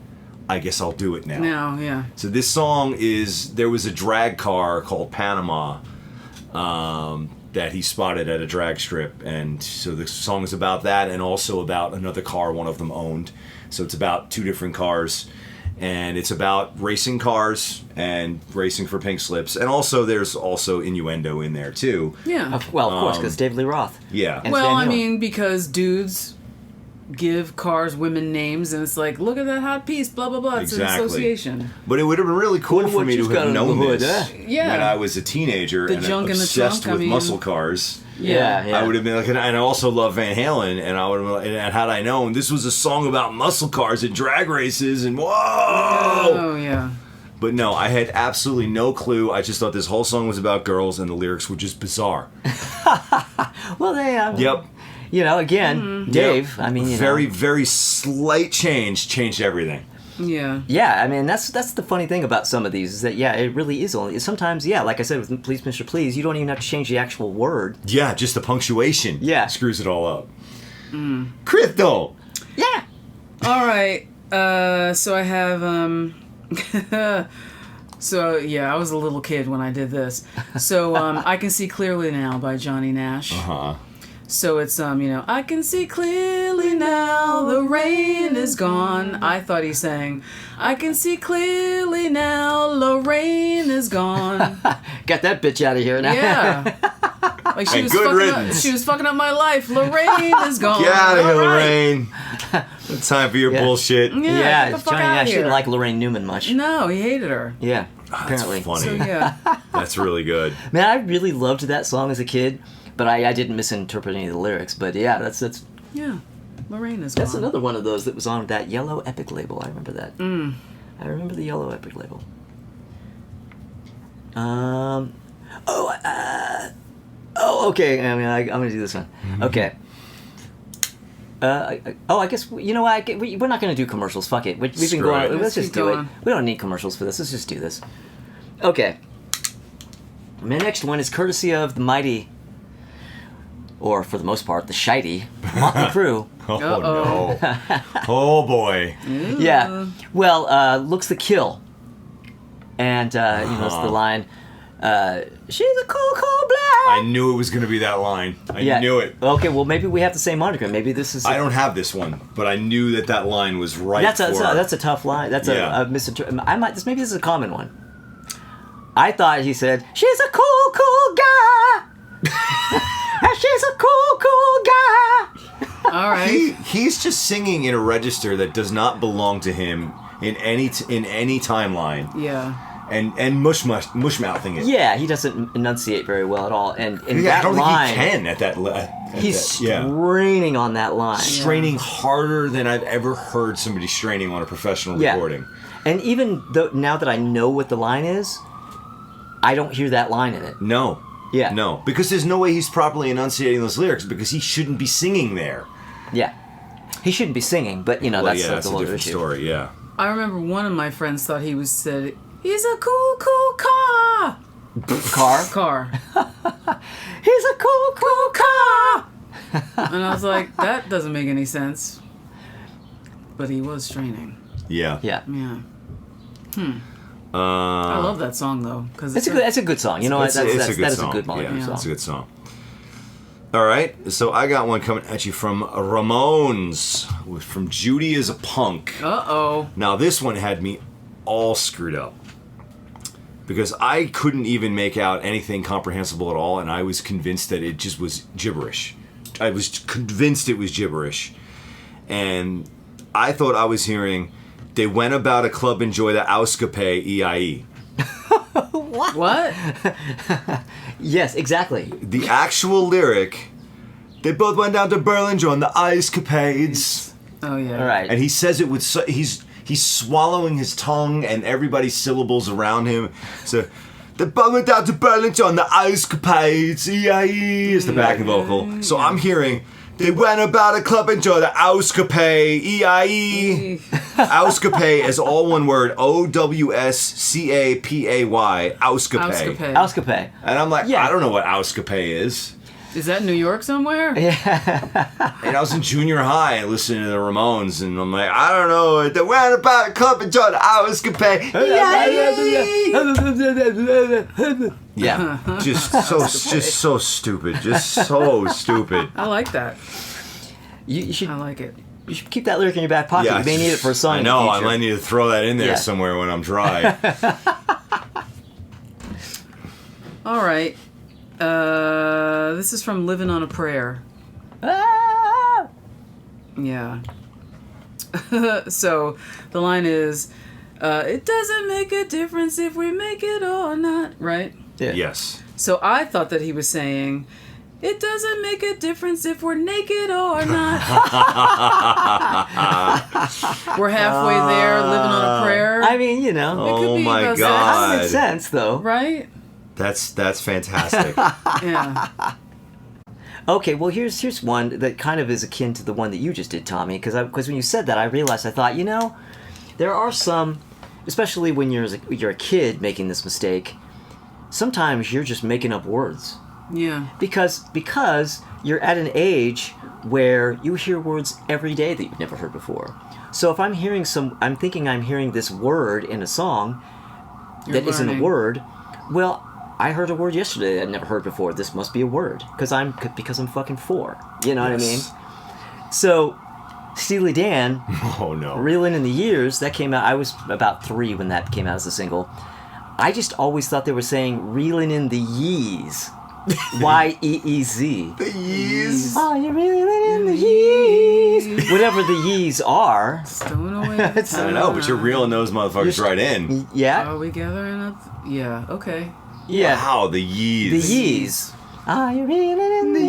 I guess I'll do it now. Now, yeah. So this song there was a drag car called Panama that he spotted at a drag strip. And so the song is about that and also about another car one of them owned. So it's about two different cars. And it's about racing cars and racing for pink slips. And also, there's also innuendo in there, too. Yeah. Well, of course, because David Lee Roth. Yeah. And Well, Van I Halen. mean, because dudes give cars women names, and it's like, look at that hot piece, blah, blah, blah. It's Exactly. an association. But it would have been really cool Wonder for what me to you've got have under known the hood, this Yeah. when I was a teenager The and junk in the obsessed trunk, I with mean- muscle cars. Yeah. I would have been like, and I also love Van Halen, and I would have, and had I known this was a song about muscle cars and drag races, and whoa! Oh, yeah. But no, I had absolutely no clue. I just thought this whole song was about girls, and the lyrics were just bizarre. Well, they. Yep. You know, again, Mm-hmm. Dave. Yep. I mean, very, very slight change changed everything. Yeah. Yeah, I mean that's the funny thing about some of these is that it really is only sometimes like I said with Please Mr. Please, you don't even have to change the actual word. Yeah, just the punctuation. Yeah. Screws it all up. Crypto. Yeah. All right. So I have So yeah, I was a little kid when I did this. So I Can See Clearly Now by Johnny Nash. Uh-huh. So it's I can see clearly now, the rain is gone. I thought he sang, I can see clearly now, the rain is gone. Got that bitch out of here now. Yeah. Like And good riddance. she was fucking up my life. Lorraine is gone. Get out of here, All right. Lorraine. It's time for your Yeah. bullshit. Yeah, Yeah, get the fuck Johnny out Nash here. didn't like Lorraine Newman much. No, he hated her. Yeah, That's apparently. funny. So yeah. That's really good. Man, I really loved that song as a kid, but I didn't misinterpret any of the lyrics. But yeah, that's Yeah. Lorraine is gone. another one of those that was on that Yellow Epic label. I remember that. I remember the Yellow Epic label. Okay. I'm gonna do this one. Okay. I guess you know what? We're not gonna do commercials. Fuck it. We've been Screw going. it. Let's Let's just keep do it. going. We don't need commercials for this. Let's just do this. Okay. My next one is courtesy of the mighty, or for the most part, the shitey Motley Crue. Oh, Uh-oh. no. Oh, boy. Yeah. Well, looks the kill. And, it's the line, she's a cool, cool black. I knew it was going to be that line. I knew it. Okay, well, maybe we have the same monogram. Maybe this is... I don't have this one, but I knew that line was right That's for her. a tough line. That's Yeah. a misinterpretation. Maybe this is a common one. I thought he said, she's a cool, cool guy. She's a cool, cool guy. All right. He's just singing in a register that does not belong to him in any timeline, Yeah. and mush mouthing it. Yeah, he doesn't enunciate very well at all. And in Yeah, I that don't line, think he can at that. he's straining on that line. straining harder than I've ever heard somebody straining on a professional recording. And even though now that I know what the line is, I don't hear that line in it. No. Yeah. No, because there's no way he's properly enunciating those lyrics because he shouldn't be singing there. Yeah. He shouldn't be singing, but That's a a whole different issue. story. Yeah. I remember one of my friends thought he said, he's a cool, cool car. Car. He's a cool, cool car. And I was like, that doesn't make any sense. But he was straining. Yeah. Yeah. Yeah. I love that song though, because That's a good song. You know what? That is a song. good Motley Crue Yeah, song. it's a good song. All right, so I got one coming at you from Ramones, from Judy is a Punk. Uh-oh. Now this one had me all screwed up because I couldn't even make out anything comprehensible at all, and I was convinced that it just was gibberish. I was convinced it was gibberish, and I thought I was hearing, they went about a club enjoy the Auscape EIE. What? Yes, exactly. The actual lyric, they both went down to Berlin, joined the ice capades. Oh yeah. All right. And he says it with he's swallowing his tongue and everybody's syllables around him. So they both went down to Berlin, joined the ice capades. E-I-E is the backing vocal. So I'm hearing, they went about a club and joined the Auscapay. E-I-E. Auscapay is all one word. O-W-S-C-A-P-A-Y. Auscapay. Auscapay. And I'm like, Yeah. I don't know what Auscapay is. Is that New York somewhere? Yeah. And I was in junior high listening to the Ramones, and I'm like, I don't know. They went about a club and joined the Auscapay. Yeah, just so stupid. Just so stupid. I like that. You should I like it. you should keep that lyric in your back pocket. You may need it for a song. I know. In the I future. might need to throw that in there Yeah. somewhere when I'm dry. All right. This is from Living on a Prayer. Ah! Yeah. So the line is, it doesn't make a difference if we make it or not, right? Yeah. Yes. So I thought that he was saying, it doesn't make a difference if we're naked or not. We're halfway there, living on a prayer. I mean, you know, It could Oh be my about God. common sense though. right? That's fantastic. Yeah. Okay, well here's one that kind of is akin to the one that you just did, Tommy. Because when you said that, I realized, I thought, you know, there are some, especially when you're a kid making this mistake. Sometimes you're just making up words. Yeah. Because you're at an age where you hear words every day that you've never heard before. So if I'm thinking I'm hearing this word in a song that isn't a learning. word, well, I heard a word yesterday that I'd never heard before. This must be a word because I'm fucking 4. You know what I mean? Yes. So, Steely Dan, Oh no. Reelin' in the Years, that came out. I was about 3 when that came out as a single. I just always thought they were saying reelin' in the yees. Y-E-E-Z. The yees. Oh, you're reeling in the yees. Whatever the yees are. Stowing away. I don't know, but you're reeling those motherfuckers right in. Yeah. Are we gathering up? Yeah. Okay. Yeah. Wow, the yees. The yees. Ah, you're reeling in the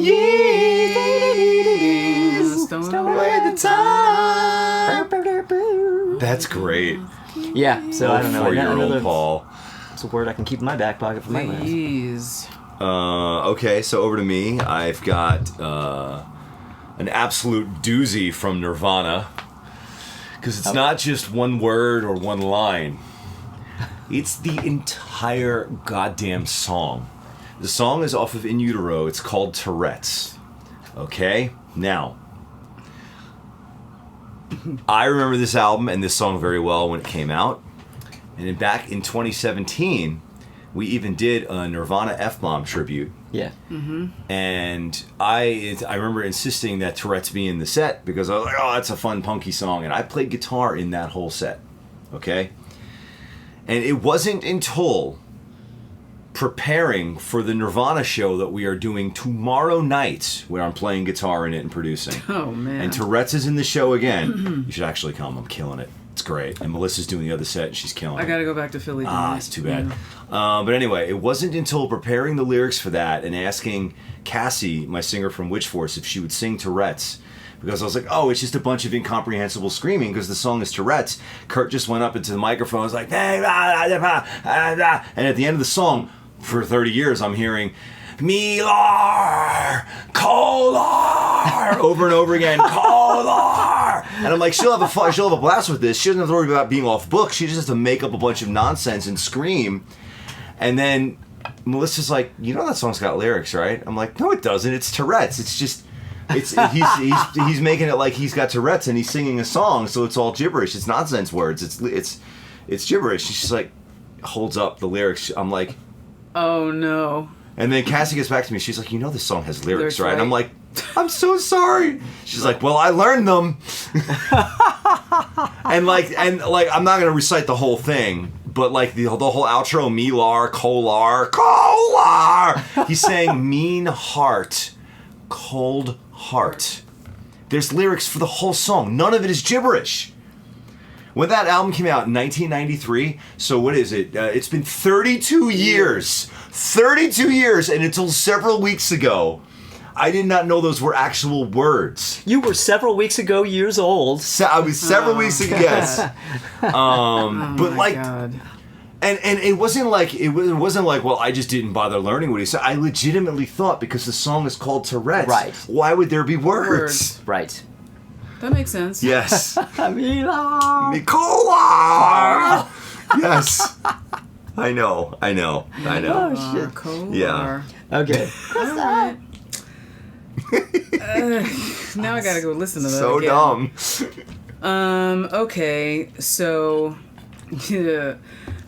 yees. Stowing Stow away away the time. That's great. Yeah, so I don't know. 4-year-old Paul. It's a word I can keep in my back pocket for my life. Please. Okay, so over to me. I've got an absolute doozy from Nirvana. Because it's not just one word or one line. It's the entire goddamn song. The song is off of In Utero. It's called Tourette's. Okay? Now, I remember this album and this song very well when it came out. And then back in 2017, we even did a Nirvana F-Bomb tribute. Yeah. And I remember insisting that Tourette's be in the set because I was like, oh, that's a fun punky song. And I played guitar in that whole set. Okay? And it wasn't until preparing for the Nirvana show that we are doing tomorrow night, where I'm playing guitar in it and producing. Oh, man. And Tourette's is in the show again. You should actually come. I'm killing it. It's great. And Melissa's doing the other set and she's killing it. I gotta go back to Philly. Ah, it's too bad. But anyway, it wasn't until preparing the lyrics for that and asking Cassie, my singer from Witchforce, if she would sing Tourette's. Because I was like, oh, it's just a bunch of incomprehensible screaming because the song is Tourette's. Kurt just went up into the microphone and was like, hey, and at the end of the song, for 30 years, I'm hearing, Milar, Kolar, over and over again, Kolar. And I'm like, she'll have a blast with this. She doesn't have to worry about being off book. She just has to make up a bunch of nonsense and scream. And then Melissa's like, you know that song's got lyrics, right? I'm like, no, it doesn't. It's Tourette's. It's just... he's making it like he's got Tourette's and he's singing a song, so it's all gibberish. It's nonsense words. It's gibberish. She's like holds up the lyrics. I'm like, Oh, no. and then Cassie gets back to me. She's like, you know this song has lyrics, Lyrics, right? right. I'm like, I'm so sorry. She's like, well, I learned them. and like I'm not gonna recite the whole thing, but like the whole outro, Milar, Kolar. He's saying mean heart, cold heart. There's lyrics for the whole song. None of it is gibberish. When that album came out in 1993, so what is it? It's been 32 years. 32 years, and until several weeks ago, I did not know those were actual words. You were several weeks ago years old. I was several weeks ago, yes. But like, God. and it wasn't like well, I just didn't bother learning what he said. I legitimately thought, because the song is called Tourette's, Right. why would there be words? Right. That makes sense. Yes. Mila. Nicola. Yes. I know. Oh, shit. Kolar. Yeah. Okay. All right. Now I gotta go listen to that So again. dumb. Okay, so yeah.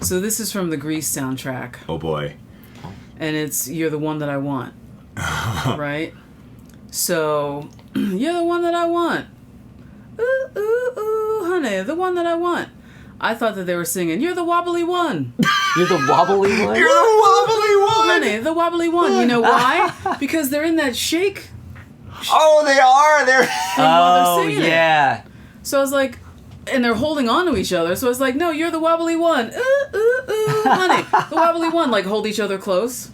So this is from the Grease soundtrack. Oh boy. And it's You're the One That I Want. Right? So you're the one that I want. Ooh, ooh, ooh, honey, the one that I want. I thought that they were singing, You're the wobbly one. You're the wobbly one? You're the wobbly one. Honey, the wobbly one. You know why? Because they're in that shake. Oh, they are. They're. while they're singing it. yeah. So I was like, and they're holding on to each other. So I was like, no, you're the wobbly one. Ooh, ooh, ooh, honey. The wobbly one. Like, hold each other close.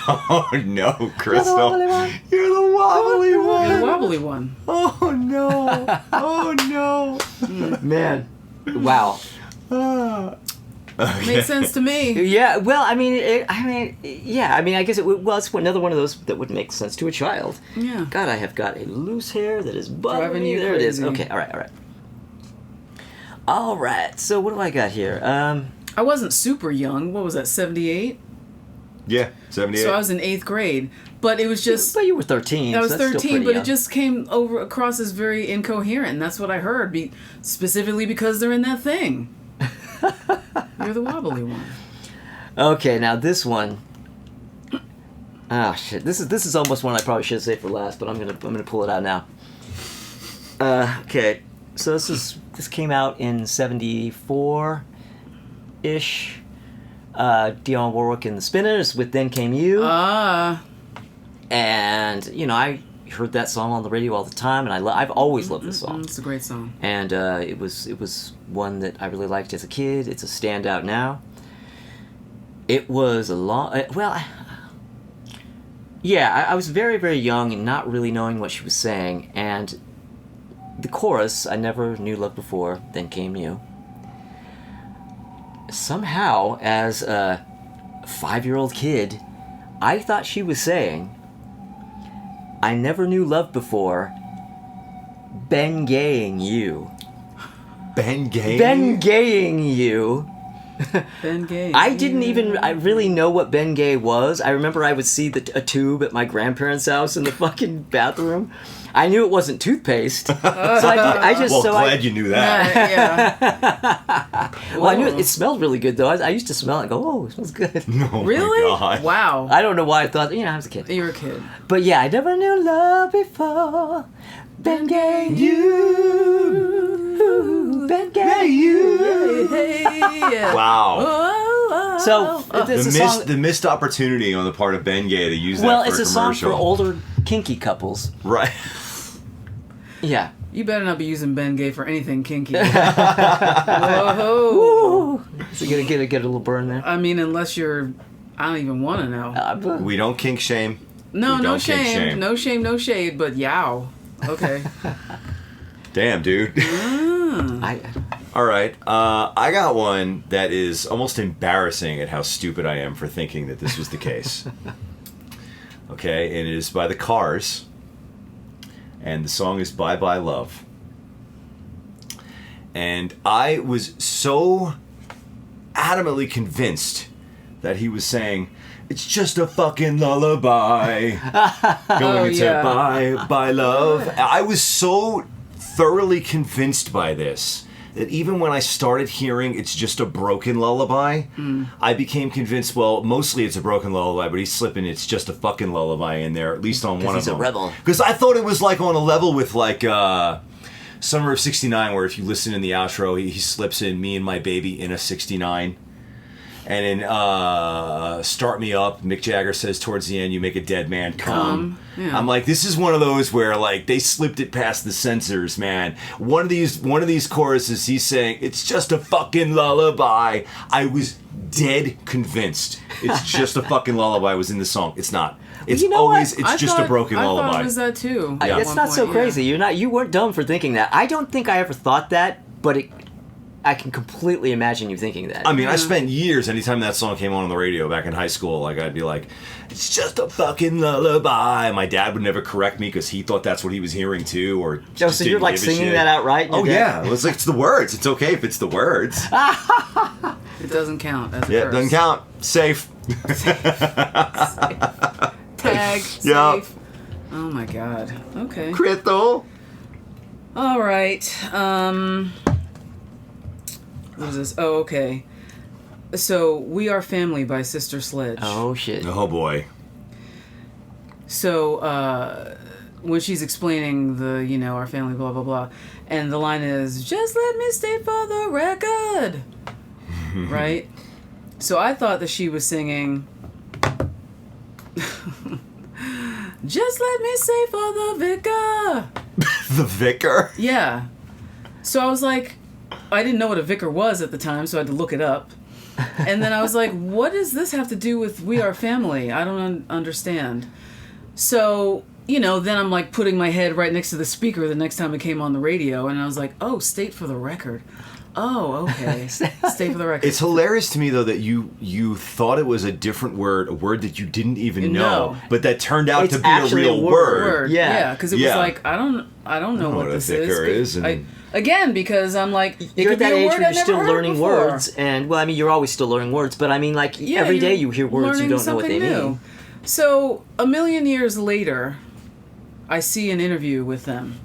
Oh no, Crystal. wobbly one. You're the wobbly You're the one. wobbly one. Oh no. Oh no. Man. Wow. Makes sense to me. Yeah, well, I mean, I guess it's another one of those that would make sense to a child. Yeah. God, I have got a loose hair that is bothering Driving me. you There it is. crazy. Okay, all right. So what do I got here? I wasn't super young. What was that, 78? Yeah, 78. So I was in 8th grade. But it was just... But you were 13. I was so that's still 13, pretty but young. it just came across as very incoherent, and that's what I heard, specifically because they're in that thing. You're the wobbly one. Okay, now this one. Oh shit! This is almost one I probably should say for last, but I'm gonna pull it out now. Okay, so this came out in '74 ish. Dionne Warwick and the Spinners with "Then Came You," and I heard that song on the radio all the time, and I've always loved this song. It's a great song. And it was one that I really liked as a kid. It's a standout now. It was a long... I was very, very young and not really knowing what she was saying. And the chorus, I never knew love before, then came you. Somehow, as a 5-year-old kid, I thought she was saying, I never knew love before, Ben Gaying you. Ben Gay. Ben Gaying you. Ben Gay. I didn't even really know what Ben Gay was. I remember I would see a tube at my grandparents' house in the fucking bathroom. I knew it wasn't toothpaste. So Glad you knew that. Yeah. Well, I knew it smelled really good, though. I used to smell it and go, oh, it smells good. Oh Really? my God. Wow. I don't know why I thought, I was a kid. You were a kid. But yeah, I never knew love before. Ben Gay, you. Ben Gay, you. Hey. Wow. Oh, So, it's a song. The missed opportunity on the part of Ben Gay to use that Well, for it's a a song commercial. for older kinky couples. Right. Yeah. You better not be using Ben Gay for anything kinky. Whoa. Is it gonna get a little burn there? I mean, unless you're... I don't even want to know. We don't kink shame. No, we no don't kink shame. No shame, no shade, but yow. Okay. Damn, dude. All right. I got one that is almost embarrassing at how stupid I am for thinking that this was the case. Okay, and it is by the Cars. And the song is Bye Bye Love. And I was so adamantly convinced that he was saying, it's just a fucking lullaby. Going into Bye Bye Love. I was so thoroughly convinced by this that even when I started hearing it's just a broken lullaby, I became convinced, well, mostly it's a broken lullaby, but he's slipping it's just a fucking lullaby in there, at least on one of them. He's a rebel. Because I thought it was like on a level with like Summer of '69, where if you listen in the outro, he slips in Me and My Baby in a '69. And in Start Me Up, Mick Jagger says towards the end, you make a dead man come. Yeah. I'm like, this is one of those where like they slipped it past the censors, man. One of these choruses, he's saying, it's just a fucking lullaby. I was dead convinced it's just a fucking lullaby was in the song. It's not. It's you know always, what? it's just a broken lullaby. I thought it was that too. Yeah. It's not so crazy. You weren't dumb for thinking that. I don't think I ever thought that, but I can completely imagine you thinking that. I mean, I spent years, anytime that song came on the radio back in high school, like, I'd be like, it's just a fucking lullaby. My dad would never correct me because he thought that's what he was hearing too, or just so you're didn't like give a singing shit. that outright? Oh, yeah. It's like, it's the words. It's okay if it's the words. It doesn't count as a Yeah, it curse. doesn't count. Safe. Tag. Yeah. Safe. Oh my god. Okay. Crystal. All right. What is this? Oh, okay. So, We Are Family by Sister Sledge. Oh, shit. Oh, boy. So, when she's explaining our family, blah, blah, blah, and the line is, just let me state for the record. Right? So I thought that she was singing, just let me say for the vicar. The vicar? Yeah. So I was like, I didn't know what a vicar was at the time, so I had to look it up. And then I was like, what does this have to do with We Are Family? I don't understand. So, then I'm like putting my head right next to the speaker the next time it came on the radio, and I was like, oh, state for the record. Oh, okay. State for the record. It's hilarious to me, though, that you thought it was a different word, a word that you didn't even know, but that turned out It's to be a actually real a word. Yeah, because it Yeah. was like, I don't know what a this vicar is, and- again, because I'm like, it You're could at that be a age word where I've you're never still heard learning before. words, and well, I mean, you're always still learning words, but I mean, like every day you hear words you learning don't know what they something mean. So a million years later, I see an interview with them,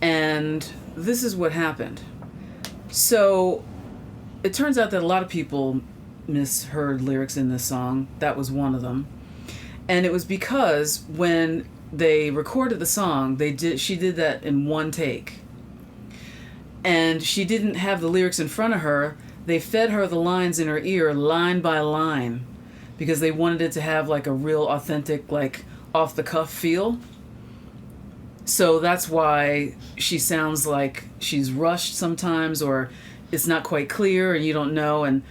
and this is what happened. So it turns out that a lot of people misheard lyrics in this song. That was one of them, and it was because when they recorded the song, she did that in one take. And she didn't have the lyrics in front of her. They fed her the lines in her ear line by line because they wanted it to have like a real authentic, like off the cuff feel. So that's why she sounds like she's rushed sometimes, or it's not quite clear and you don't know. And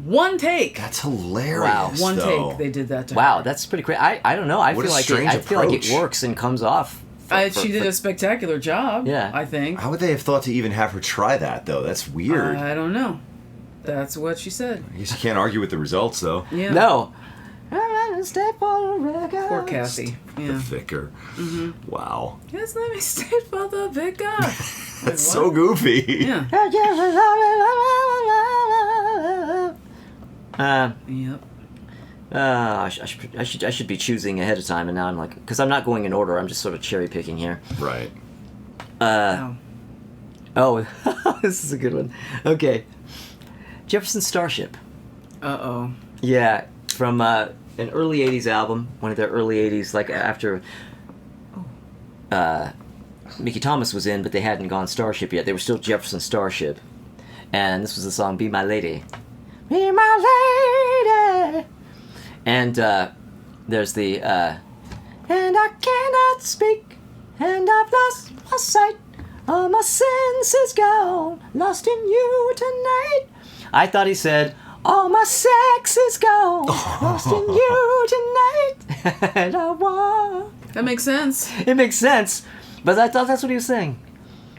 one take. That's hilarious. Wow. One though. take they did that to her. Wow, that's pretty crazy. I don't know. I What feel a like strange I feel like it approach. works and comes off. She did a spectacular job. Yeah. I think. How would they have thought to even have her try that, though? That's weird. I don't know. That's what she said. I guess you can't argue with the results, though. Yeah. No. Poor Kathy. The Yeah. vicar. Mm-hmm. Wow. Yes, let me state for the vicar. That's so goofy. Yeah. Yep. I should be choosing ahead of time, and now I'm like, because I'm not going in order. I'm just sort of cherry picking here. Right. Wow. Oh, this is a good one. Okay, Jefferson Starship. Uh-oh. Yeah, from an early '80s album, one of their early '80s, like after Mickey Thomas was in, but they hadn't gone Starship yet. They were still Jefferson Starship, and this was the song "Be My Lady." Be my lady. And there's the and I cannot speak, and I've lost my sight. All my senses gone, lost in you tonight. I thought he said, all my sex is gone, lost in you tonight. And I want. That makes sense. It makes sense, but I thought that's what he was saying.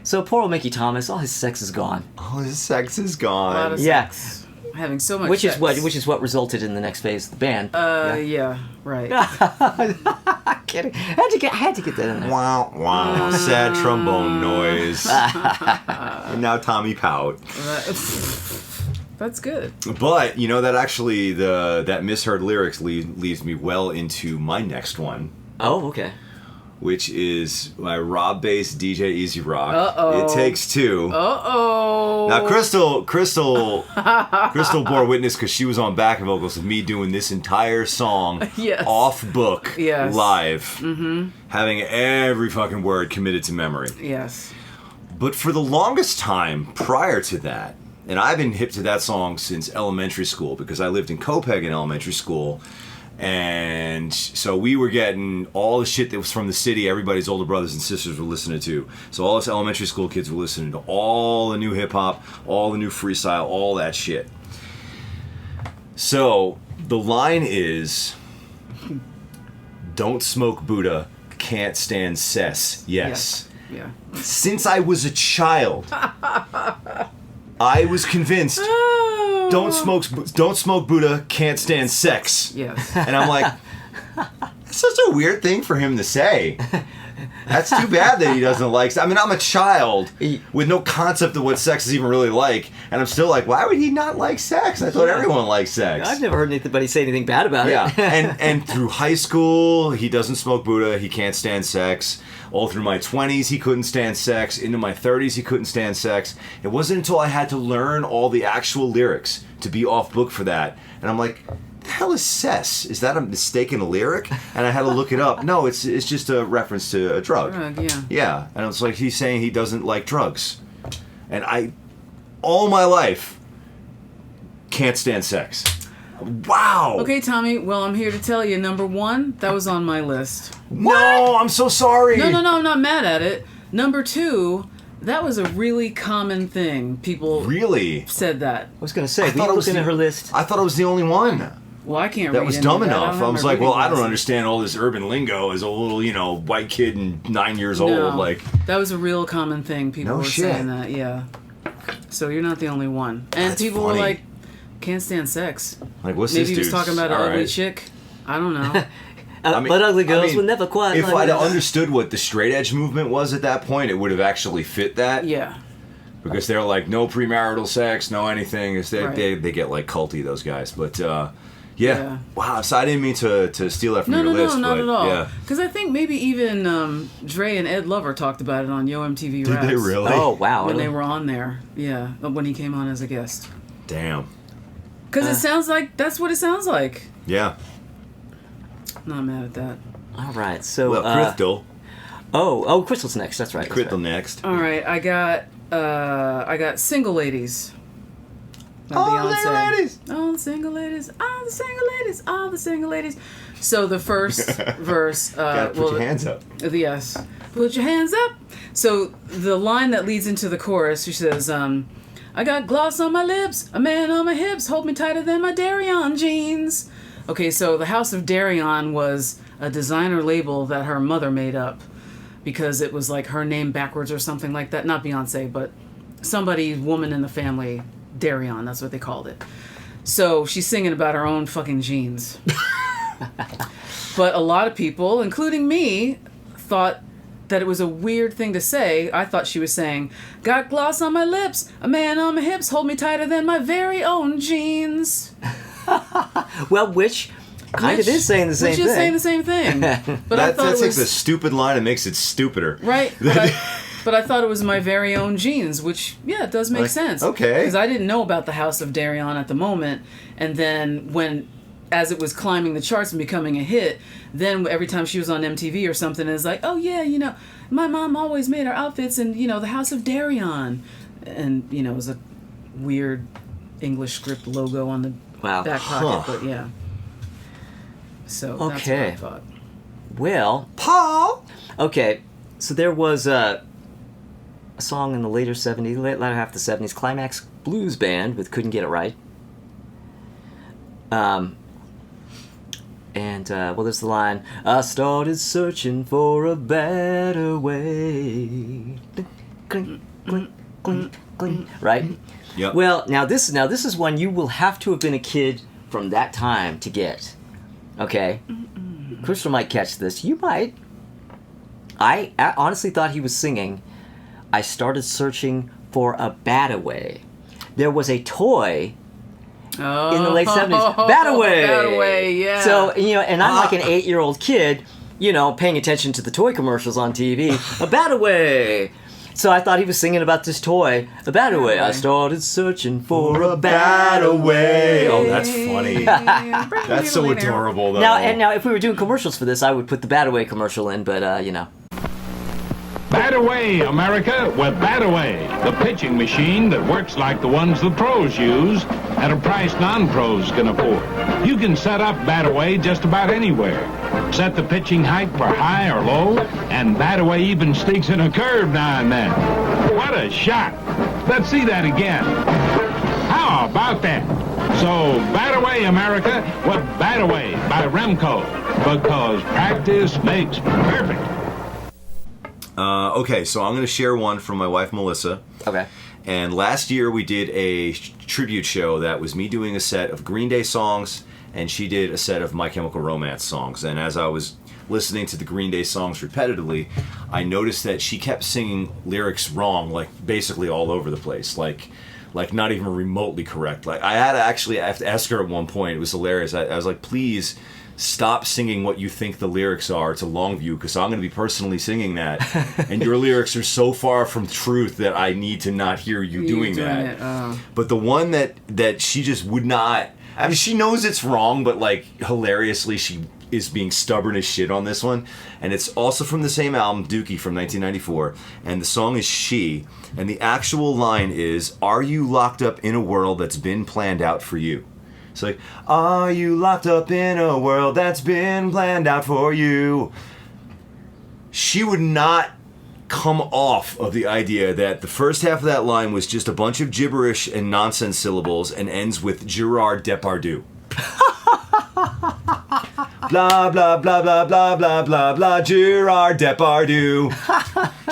So poor old Mickey Thomas, all his sex is gone. Oh, his sex is A lot gone. of Yeah. sex. Having so much Which sex. is what resulted in the next phase of the band. Yeah, right. Kidding. I had to get that in there. Wow, wow. Sad trombone noise. And now Tommy Pout. That's good. But, that actually, that misheard lyrics leads me well into my nenext one, Oh, okay. which is my Rob-based DJ Easy Rock. Uh-oh. It Takes Two. Uh-oh. Now, Crystal bore witness because she was on backing vocals of me doing this entire song Yes. off book, Yes. live, having every fucking word committed to memory. Yes. But for the longest time prior to that, And I've been hip to that song since elementary school because I lived in Copenhagen elementary school. And so we were getting all the shit that was from the city everybody's older brothers and sisters were listening to. So all us elementary school kids were listening to all the new hip-hop, all the new freestyle, all that shit. So the line is, don't smoke Buddha, can't stand cess. Yes. Yeah. Since I was a child, I was convinced, don't smoke Buddha, can't stand sex. Yes. And I'm like, that's such a weird thing for him to say. That's too bad that he doesn't like. I mean, I'm a child with no concept of what sex is even really like, and I'm still like, why would he not like sex? I thought everyone liked sex. I've never heard anybody say anything bad about it. Yeah, and through high school, he doesn't smoke Buddha. He can't stand sex. All through my 20s, he couldn't stand sex. Into my 30s, he couldn't stand sex. It wasn't until I had to learn all the actual lyrics to be off book for that, and I'm like, the hell is cess? Is that a mistaken lyric? And I had to look it up. No, it's just a reference to a drug. Yeah. Yeah, and it's like he's saying he doesn't like drugs. And I, all my life, can't stand sex. Wow. Okay, Tommy, well, I'm here to tell you, number one, that was on my list. No, I'm so sorry. No, I'm not mad at it. Number two, that was a really common thing. People really said that. I was going to say, we were looking at her list. I thought I was the only one. Well, I can't that read was any dumb of that. enough. I was like, well, I don't glasses. understand all this urban lingo as a little, white kid and 9 years old. No, Like, that was a real common thing. People No were shit. saying that, yeah. So you're not the only one. And That's people funny. were like, can't stand sex. like what's Maybe this he was dude's? talking about an All ugly right. chick. I don't know. But ugly girls were never quite If like I'd that. understood what the straight edge movement was at that point, it would have actually fit that. Yeah. Because they're like, no premarital sex, no anything. Right. They get like culty, those guys. But Yeah. Wow. So I didn't mean to steal that from your list. No, not but, at all. Yeah. Because I think maybe even Dre and Ed Lover talked about it on Yo MTV Raps. Did they really? Oh, wow. When they were on there. Yeah. When he came on as a guest. Damn. Because it sounds like, that's what it sounds like. Yeah. Not mad at that. All right, so... Well, Crystal. Oh, Crystal's next. That's right. Crystal next. All right, I got Single Ladies. by All the Beyonce. single ladies. All the single ladies. All the single ladies. All the single ladies. So the first verse. Gotta put your hands up. Yes. Put your hands up. So the line that leads into the chorus, she says, I got gloss on my lips, a man on my hips, hold me tighter than my Darion jeans. Okay, so the House of Darion was a designer label that her mother made up because it was like her name backwards or something like that. Not Beyonce, but somebody, woman in the family, Darion, that's what they called it. So she's singing about her own fucking jeans. But a lot of people, including me, thought that it was a weird thing to say. I thought she was saying, got gloss on my lips, a man on my hips, hold me tighter than my very own jeans. Well, which kind of is saying the same Which thing. is saying the same thing. But I That thought it takes a was... stupid line and makes it stupider. Right? But I thought it was my very own jeans, which, yeah, it does make Like, sense. okay. Because I didn't know about the House of Darion at the moment. And then as it was climbing the charts and becoming a hit, then every time she was on MTV or something, it's like, oh yeah, my mom always made our outfits in, the House of Darion. And, it was a weird English script logo on the back pocket, but yeah. So that's what I thought. Well, Paul! okay, so there was a song in the later 70s, latter half of the 70s, Climax Blues Band with Couldn't Get It Right. There's the line, I started searching for a better way. Clink, clink, clink, clink, right? Yep. Well, now this is one you will have to have been a kid from that time to get. Okay? Crystal might catch this. You might. I honestly thought he was singing, I started searching for a Bataway. There was a toy in the late 70s. Bataway! Bataway, yeah. So, and I'm like an 8-year-old kid, paying attention to the toy commercials on TV. A Bataway! So I thought he was singing about this toy, a Bataway. I started searching for a Bataway. Oh, that's funny. That's so adorable, though. Now if we were doing commercials for this, I would put the Bataway commercial in, but, Bataway, Bat away, America, with Bat Away, the pitching machine that works like the ones the pros use at a price non-pros can afford. You can set up Bat Away just about anywhere. Set the pitching height for high or low, and Bat Away even sneaks in a curve now and then. What a shot! Let's see that again. How about that? So, Bat Away, America, with Bat Away by Remco, because practice makes perfect. Okay, so I'm going to share one from my wife, Melissa. Okay. And last year we did a tribute show that was me doing a set of Green Day songs, and she did a set of My Chemical Romance songs. And as I was listening to the Green Day songs repetitively, I noticed that she kept singing lyrics wrong, like basically all over the place, like not even remotely correct. Like I had to ask her at one point. It was hilarious. I was like, please stop singing what you think the lyrics are to Longview, because I'm going to be personally singing that, and your lyrics are so far from truth that I need to not hear you doing that. But the one that she just would not. I mean, she knows it's wrong, but like hilariously, she is being stubborn as shit on this one. And it's also from the same album, Dookie, from 1994. And the song is She. And the actual line is, "Are you locked up in a world that's been planned out for you?" It's like, "Are you locked up in a world that's been planned out for you?" She would not come off of the idea that the first half of that line was just a bunch of gibberish and nonsense syllables and ends with Gerard Depardieu. Blah, blah, blah, blah, blah, blah, blah, blah, Gerard Depardieu.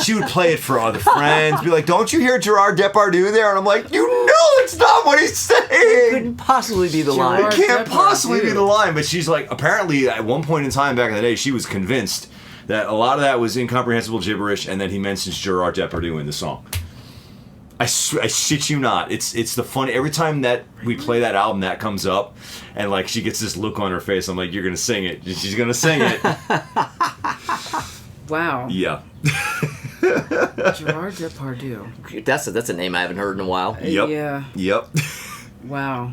She would play it for other friends, be like, "Don't you hear Gerard Depardieu there?" And I'm like, "You know that's not what he's saying." It couldn't possibly be the line. It can't possibly be the line. But she's like, apparently at one point in time back in the day, she was convinced that a lot of that was incomprehensible gibberish, and then he mentions Gerard Depardieu in the song. I shit you not. It's the fun. Every time that we play that album, that comes up, and like she gets this look on her face. I'm like, "You're gonna sing it." She's gonna sing it. Wow. Yeah. Gerard Depardieu. That's a name I haven't heard in a while. Yep. Yeah. Yep. Wow.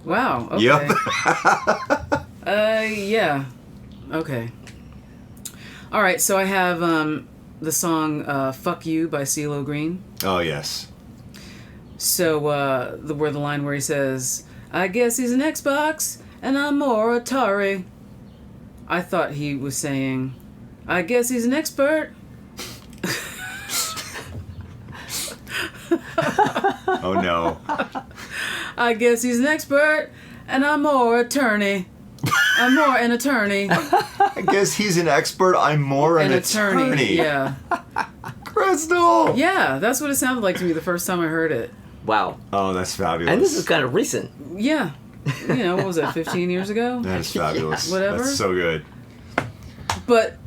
Wow. Okay. Yep. Yeah. Okay. All right. So I have the song "Fuck You" by CeeLo Green. Oh yes. So where the line where he says, "I guess he's an Xbox and I'm more Atari." I thought he was saying, "I guess he's an expert." Oh no. "I guess he's an expert and I'm more attorney. I'm more an attorney." I guess he's an expert. I'm more an attorney. Yeah. Crystal. Yeah, that's what it sounded like to me the first time I heard it. Wow. Oh, that's fabulous. And this is kind of recent. Yeah. You know, what was that, 15 years ago? That is fabulous. Whatever. That's so good. But,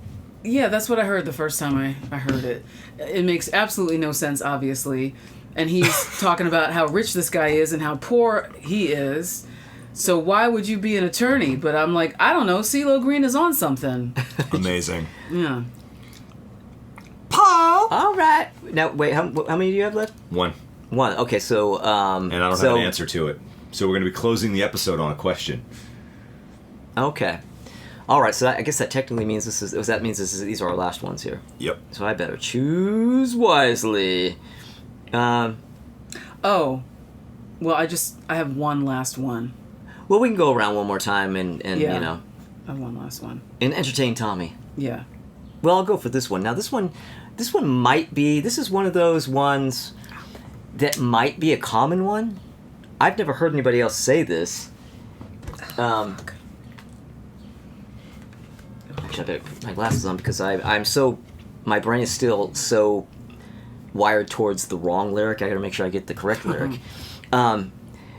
yeah, that's what I heard the first time I heard it. It makes absolutely no sense, obviously. And he's talking about how rich this guy is and how poor he is. So why would you be an attorney? But I'm like, I don't know. CeeLo Green is on something. Amazing. Yeah. Paul. All right. Now, wait, how many do you have left? One. Okay, so... and I don't have an answer to it. So we're going to be closing the episode on a question. Okay. All right, so I guess that technically means these are our last ones here. Yep. So I better choose wisely. Oh. Well, I have one last one. Well, we can go around one more time and Yeah. you know... I have one last one. And entertain Tommy. Yeah. Well, I'll go for this one. Now, this one might be... This is one of those ones that might be a common one. I've never heard anybody else say this. Actually, I better put my glasses on because I'm so... My brain is still so wired towards the wrong lyric. I gotta make sure I get the correct lyric.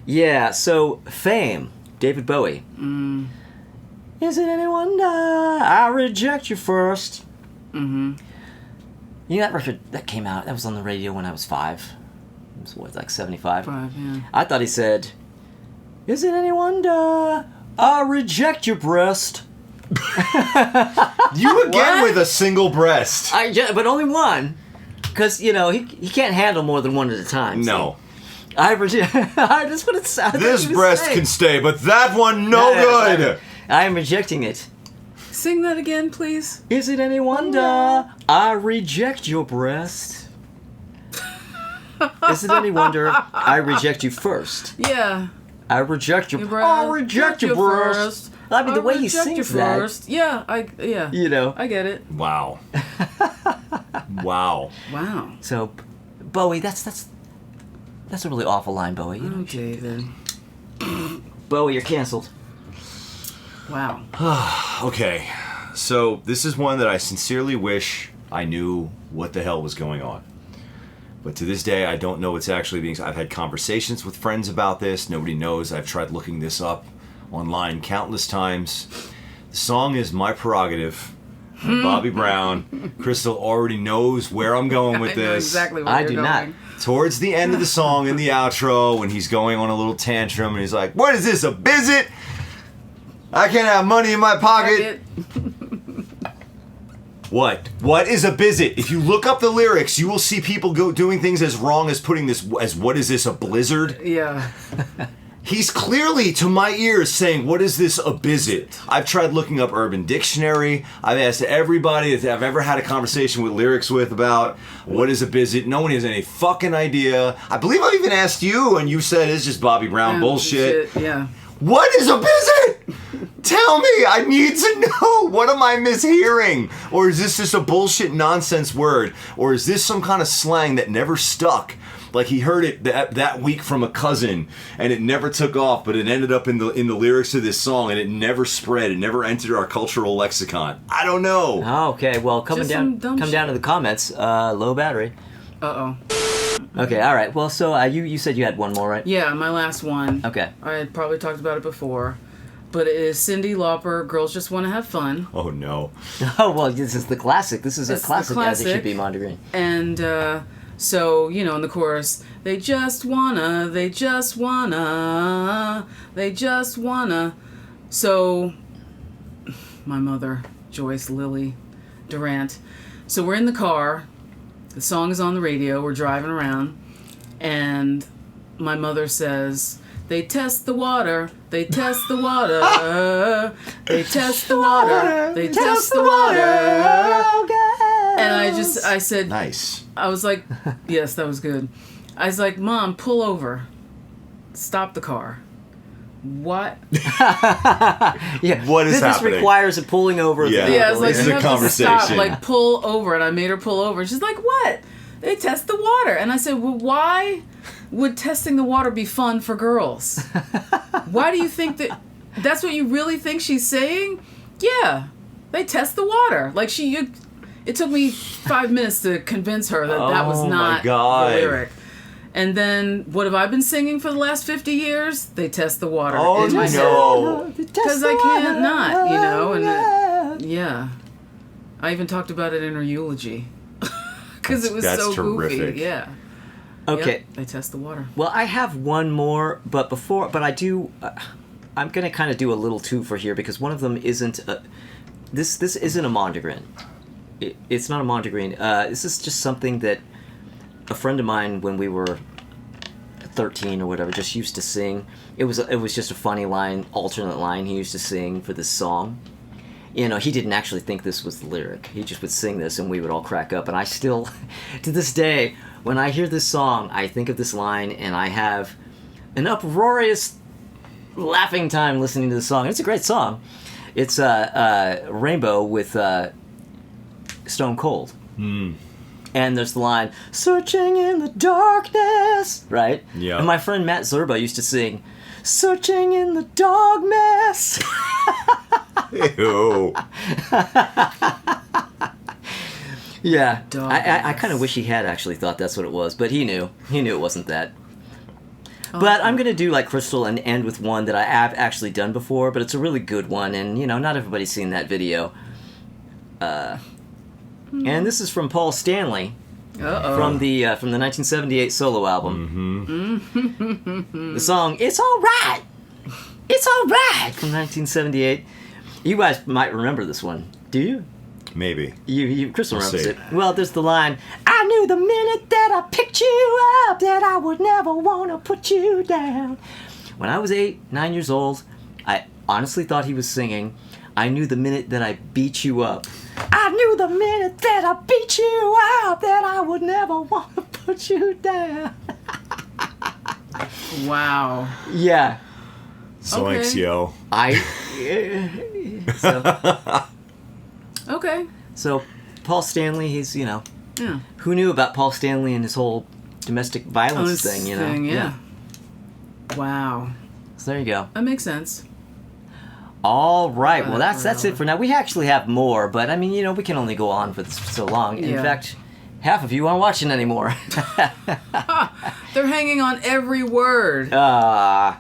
Yeah, so Fame, David Bowie. Is it any wonder I reject you first? Mm-hmm. You know that record that came out, that was on the radio when I was 5. It was what, like 75? 5, yeah. I thought he said, "Is it any wonder I reject your breast?" You again with a single breast. But only one. Because, you know, he can't handle more than one at a time. No. See? I reject... That's what it sounds like. This breast can stay, but that one, no good. I am rejecting it. Sing that again, please. Is it any wonder I reject your breast? Is it any wonder I reject you first? Yeah. I reject your breast. I reject your breast. I mean, the way he sings that. Yeah, You know. I get it. Wow. Wow. Wow. So, Bowie, that's a really awful line, Bowie. You know, David. Bowie, you're canceled. Wow. Okay. So this is one that I sincerely wish I knew what the hell was going on. But to this day, I don't know what's actually being... I've had conversations with friends about this. Nobody knows. I've tried looking this up online countless times. The song is My Prerogative by Bobby Brown. Crystal already knows where I'm going with I know this. exactly where I you're do going. not. Towards the end of the song, in the outro, when he's going on a little tantrum, and he's like, "What is this, a visit? I can't have money in my pocket." What? What is a visit? If you look up the lyrics, you will see people doing things as wrong as putting this as, "What is this, a blizzard?" Yeah. He's clearly, to my ears, saying, "What is this, a visit?" I've tried looking up Urban Dictionary. I've asked everybody that I've ever had a conversation with lyrics with about what is a visit. No one has any fucking idea. I believe I even asked you, and you said it's just Bobby Brown bullshit. Yeah. What is a visit? Tell me, I need to know. What am I mishearing? Or is this just a bullshit nonsense word? Or is this some kind of slang that never stuck? Like he heard it that week from a cousin, and it never took off, but it ended up in the lyrics of this song, and it never spread. It never entered our cultural lexicon. I don't know. Oh, okay. Well, come Just down some to the comments. Low battery. Uh-oh. Okay, all right. Well, so you said you had one more, right? Yeah, my last one. Okay. I had probably talked about it before, but it is Cyndi Lauper, Girls Just Want to Have Fun. Oh, no. Oh, well, this is the classic. This is It's a classic, the as it should classic. be, Mondegreen. And so, in the chorus, they just wanna. So, my mother, Joyce Lily Durant. So we're in the car. The song is on the radio. We're driving around. And my mother says, "They test the water. They test the water. They test the water. They test the water." And I said, Nice. I was like, yes, that was good. I was like, "Mom, pull over. Stop the car." What? Yeah. What is this happening? This requires a pulling over. Of Yeah. the Yeah, I was like, This is "You a have to stop, conversation. like pull over." And I made her pull over. She's like, "What? They test the water." And I said, "Well, why would testing the water be fun for girls? Why do you think that's what you really think she's saying?" Yeah, they test the water. Like it took me 5 minutes to convince her that that was Oh, my not God. the lyric. And then, what have I been singing for the last 50 years? They test the water. Oh, in my head. no. Because I can't not, and yeah. I even talked about it in her eulogy. Because it was That's so terrific. goofy. Yeah. Okay. Yep, they test the water. Well, I have one more, but I do. I'm going to kind of do a little twofer here because one of them isn't. This isn't a Mondegreens. It's not a Mondegreens. This is just something that a friend of mine, when we were 13 or whatever, just used to sing. It was just a funny line, alternate line he used to sing for this song. He didn't actually think this was the lyric. He just would sing this, and we would all crack up. And I still, to this day, when I hear this song, I think of this line, and I have an uproarious laughing time listening to the song. It's a great song. It's Rainbow with Stone Cold. And there's the line, "Searching in the darkness," right? Yeah. And my friend Matt Zerba used to sing, "Searching in the dog mess." Ew. Yeah. Dog I kind of wish he had actually thought that's what it was, but he knew. He knew it wasn't that. But I'm going to do like Crystal and end with one that I have actually done before, but it's a really good one, and, not everybody's seen that video. And this is from Paul Stanley. Uh-oh. From the 1978 solo album. Mm-hmm. The song "It's All Right, It's All Right" from 1978. You guys might remember this one. Do you? Maybe. Crystal We'll remembers see. it. Well, there's the line, "I knew the minute that I picked you up that I would never want to put you down." When I was 8, 9 years old, I honestly thought he was singing, I knew the minute that I beat you up. I knew the minute that I beat you up that I would never want to put you down. Wow. Yeah. Zoinks, Okay. yo. Okay. So Paul Stanley, he's, Yeah. who knew about Paul Stanley and his whole domestic violence This thing, you know? yeah. Wow. So there you go. That makes sense. All right. Well, that's it for now. We actually have more, but I mean, we can only go on for so long. In Yeah. fact, half of you aren't watching anymore. They're hanging on every word. I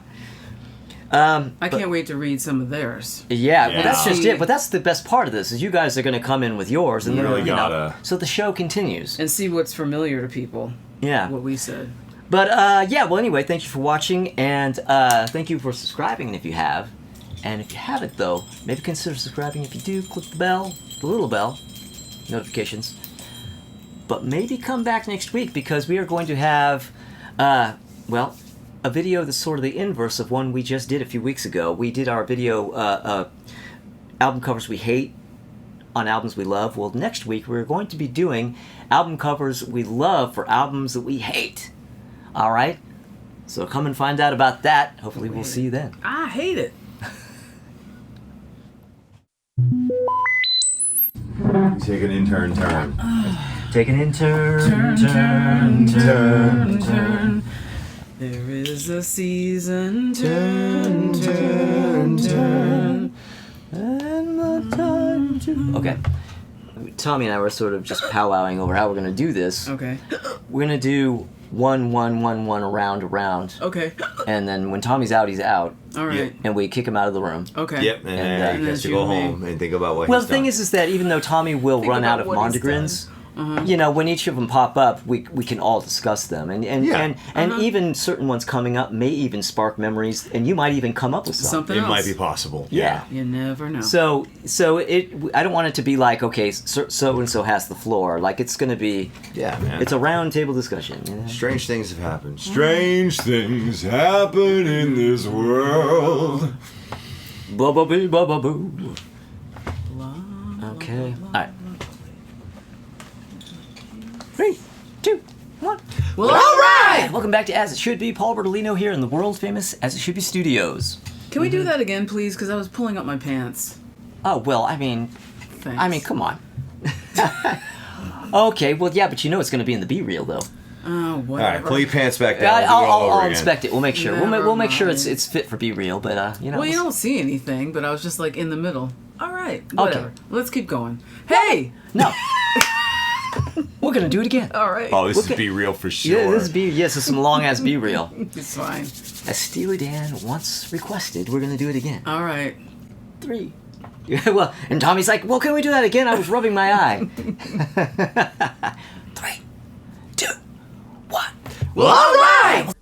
can't wait to read some of theirs. Yeah, well, that's Yeah. just it. But that's the best part of this is you guys are going to come in with yours, and You then really gotta. so the show continues. And see what's familiar to people. Yeah. What we said. But yeah. Well, anyway, thank you for watching, and thank you for subscribing if you have. And if you haven't, though, maybe consider subscribing. If you do, click the bell, the little bell, notifications. But maybe come back next week because we are going to have, a video that's sort of the inverse of one we just did a few weeks ago. We did our video, album covers we hate on albums we love. Well, next week we're going to be doing album covers we love for albums that we hate. All right? So come and find out about that. Hopefully we'll see you then. I hate it. Take an intern turn. Take an intern. Turn. There is a season. Turn. And the time to... Okay. Tommy and I were sort of just powwowing over how we're going to do this. Okay. We're going to do 1, 1, 1, 1, around. Okay. And then when Tommy's out, he's out. All right. And we kick him out of the room. Okay. Yep, and And, then he has that's to you go and me. home and think about what Well, he's the thing done. is that even though Tommy will run about out of what he's mondegreens, done. when each of them pop up, we can all discuss them, and Yeah. even certain ones coming up may even spark memories, and you might even come up with something. Something It else. might be possible. Yeah. You never know. So I don't want it to be like, okay, so and so has the floor. Like it's going to be, Yeah, man. it's a round table discussion. You know? Strange things have happened. Strange things happen in this world. Blah blah boo, blah blah boo. Okay. All right. 3, 2, 1. Well, all right. Welcome back to As It Should Be. Paul Bertolino here in the world famous As It Should Be Studios. Can we do that again, please? Because I was pulling up my pants. Oh well, I mean, Thanks. come on. Okay, well, yeah, but it's going to be in the B reel though. Oh, All whatever. right, pull your pants back down. I'll inspect it. We'll make sure. Never We'll make sure mind. it's fit for B reel. But Well, you don't see anything, but I was just like in the middle. All right, whatever. Let's keep going. Hey! No. We're gonna do it again. All right. Oh, this Okay. is be real for sure. Yeah, this is some long ass B reel. It's fine. As Steely Dan once requested, we're gonna do it again. All right. 3. Yeah, well, and Tommy's like, well, can we do that again? I was rubbing my eye. 3, 2, 1. Well, all right.